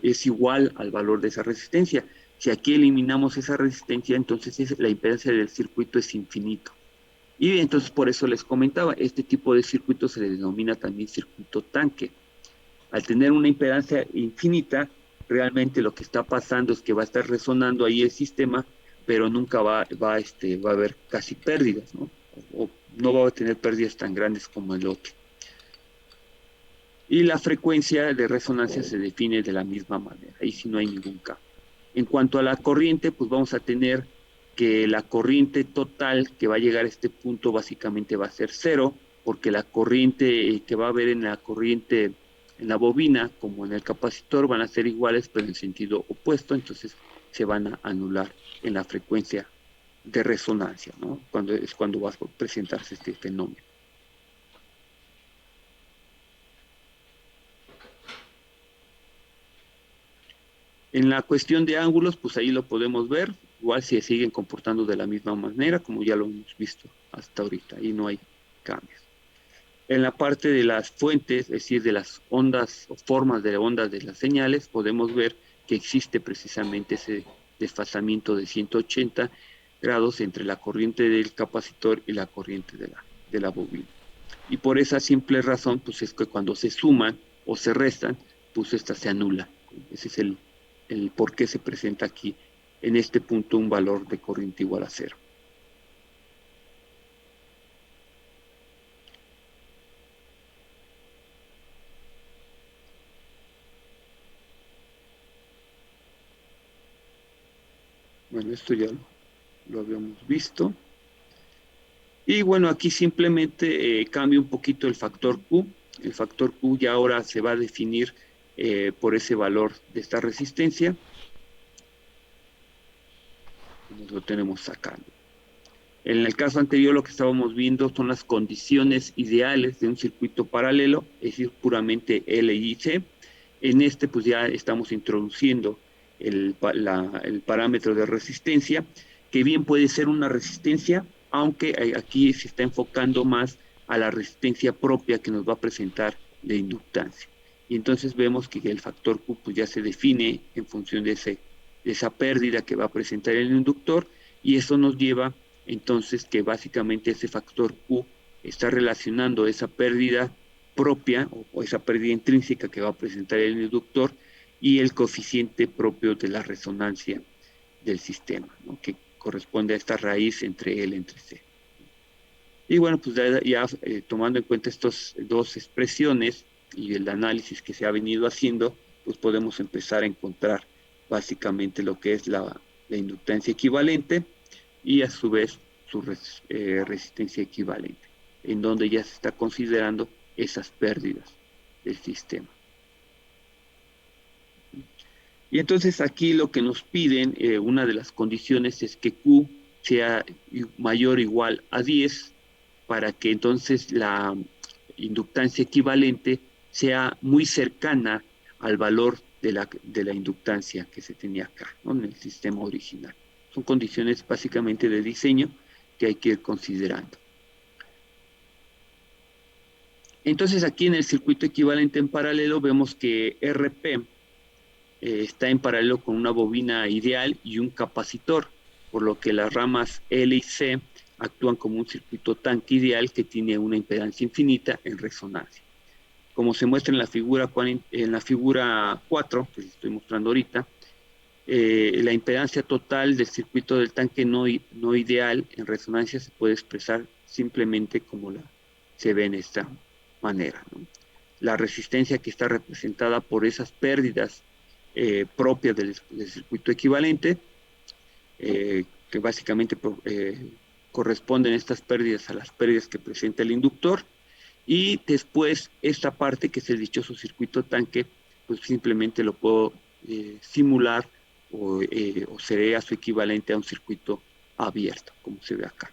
es igual al valor de esa resistencia. Si aquí eliminamos esa resistencia, entonces la impedancia del circuito es infinito. Y entonces por eso les comentaba, este tipo de circuito se le denomina también circuito tanque. Al tener una impedancia infinita, realmente lo que está pasando es que va a estar resonando ahí el sistema, pero nunca va a haber casi pérdidas, ¿no? O no va a tener pérdidas tan grandes como el otro. Y la frecuencia de resonancia se define de la misma manera, ahí sí no hay ningún cambio. En cuanto a la corriente, pues vamos a tener que la corriente total que va a llegar a este punto básicamente va a ser cero, porque la corriente que va a haber en la corriente, en la bobina, como en el capacitor, van a ser iguales, pero en sentido opuesto, entonces se van a anular en la frecuencia de resonancia, ¿no? Cuando va a presentarse este fenómeno. En la cuestión de ángulos, pues ahí lo podemos ver, igual se siguen comportando de la misma manera, como ya lo hemos visto hasta ahorita, ahí no hay cambios. En la parte de las fuentes, es decir, de las ondas o formas de ondas de las señales, podemos ver que existe precisamente ese desfasamiento de 180 grados entre la corriente del capacitor y la corriente de la bobina. Y por esa simple razón, pues es que cuando se suman o se restan, pues esta se anula. Ese es el por qué se presenta aquí en este punto un valor de corriente igual a cero. Bueno, esto ya lo habíamos visto. Y bueno, aquí simplemente cambia un poquito el factor Q. El factor Q ya ahora se va a definir por ese valor de esta resistencia. Nos lo tenemos sacando. En el caso anterior lo que estábamos viendo son las condiciones ideales de un circuito paralelo, es decir, puramente L y C. En este pues ya estamos introduciendo el parámetro de resistencia, que bien puede ser una resistencia, aunque aquí se está enfocando más a la resistencia propia que nos va a presentar la inductancia. Y entonces vemos que el factor Q pues ya se define en función de esa pérdida que va a presentar el inductor, y eso nos lleva entonces que básicamente ese factor Q está relacionando esa pérdida propia o esa pérdida intrínseca que va a presentar el inductor y el coeficiente propio de la resonancia del sistema, ¿no? Que corresponde a esta raíz entre L entre C. Y bueno, pues ya tomando en cuenta estas dos expresiones y el análisis que se ha venido haciendo, pues podemos empezar a encontrar básicamente lo que es la inductancia equivalente y a su vez su resistencia equivalente, en donde ya se está considerando esas pérdidas del sistema. Y entonces aquí lo que nos piden, una de las condiciones es que Q sea mayor o igual a 10 para que entonces la inductancia equivalente sea muy cercana al valor de la inductancia que se tenía acá, ¿no? En el sistema original. Son condiciones básicamente de diseño que hay que ir considerando. Entonces aquí en el circuito equivalente en paralelo vemos que RP está en paralelo con una bobina ideal y un capacitor, por lo que las ramas L y C actúan como un circuito tanque ideal que tiene una impedancia infinita en resonancia. Como se muestra en la figura 4, que les estoy mostrando ahorita, la impedancia total del circuito del tanque no ideal en resonancia se puede expresar simplemente como se ve en esta manera, ¿no? La resistencia que está representada por esas pérdidas propias del circuito equivalente, que básicamente corresponden estas pérdidas a las pérdidas que presenta el inductor, y después esta parte que es el dichoso circuito tanque, pues simplemente lo puedo simular o sería su equivalente a un circuito abierto, como se ve acá,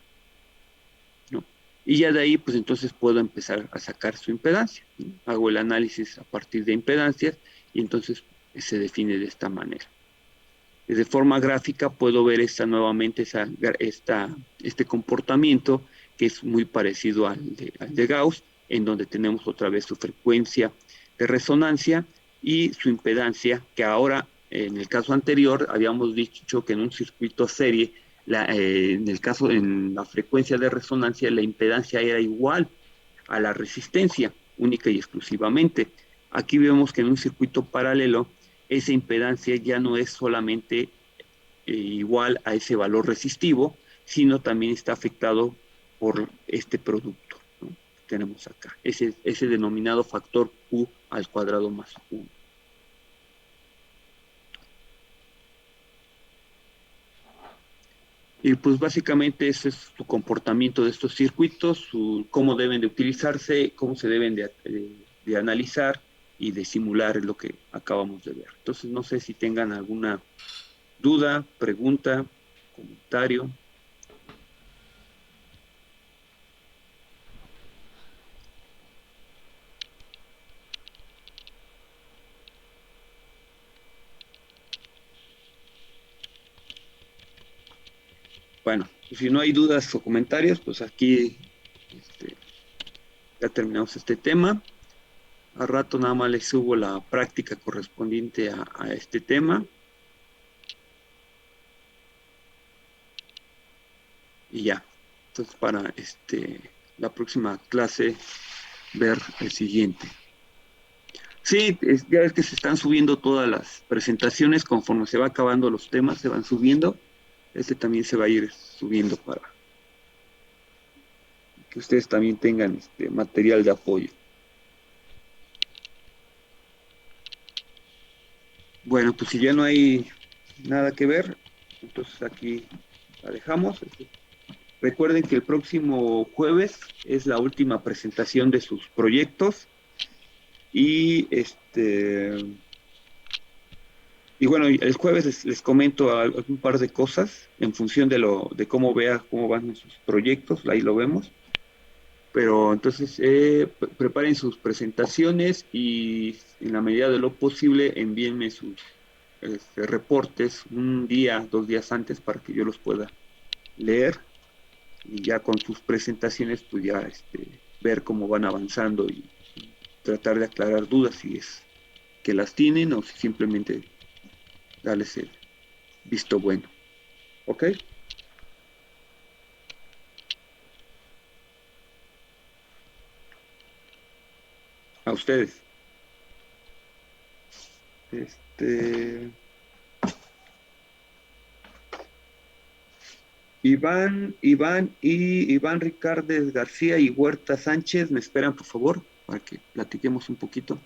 ¿no? Y ya de ahí, pues entonces puedo empezar a sacar su impedancia, ¿no? Hago el análisis a partir de impedancias y entonces se define de esta manera. De forma gráfica puedo ver nuevamente este comportamiento que es muy parecido al de Gauss, en donde tenemos otra vez su frecuencia de resonancia y su impedancia, que ahora en el caso anterior habíamos dicho que en un circuito serie, en la frecuencia de resonancia, la impedancia era igual a la resistencia única y exclusivamente. Aquí vemos que en un circuito paralelo esa impedancia ya no es solamente igual a ese valor resistivo, sino también está afectado por este producto, ¿no? Tenemos acá, ese denominado factor Q al cuadrado más 1. Y pues básicamente ese es su comportamiento de estos circuitos, cómo deben de utilizarse, cómo se deben de analizar y de simular lo que acabamos de ver. Entonces no sé si tengan alguna duda, pregunta, comentario. Bueno, pues si no hay dudas o comentarios, pues aquí ya terminamos este tema. Al rato nada más les subo la práctica correspondiente a este tema. Y ya. Entonces para la próxima clase ver el siguiente. Sí, ya es que se están subiendo todas las presentaciones conforme se va acabando los temas, se van subiendo. Este también se va a ir subiendo para que ustedes también tengan material de apoyo. Bueno, pues si ya no hay nada que ver, Entonces aquí la dejamos. Recuerden que el próximo jueves es la última presentación de sus proyectos y y bueno, el jueves les comento un par de cosas en función de cómo vea cómo van sus proyectos, ahí lo vemos. Pero entonces preparen sus presentaciones y en la medida de lo posible envíenme sus reportes un día, 2 días antes para que yo los pueda leer y ya con sus presentaciones pues ya ver cómo van avanzando y tratar de aclarar dudas si es que las tienen o si simplemente darles el visto bueno. ¿Ok? A ustedes. Este, Iván Ricardes García y Huerta Sánchez, ¿me esperan, por favor, para que platiquemos un poquito?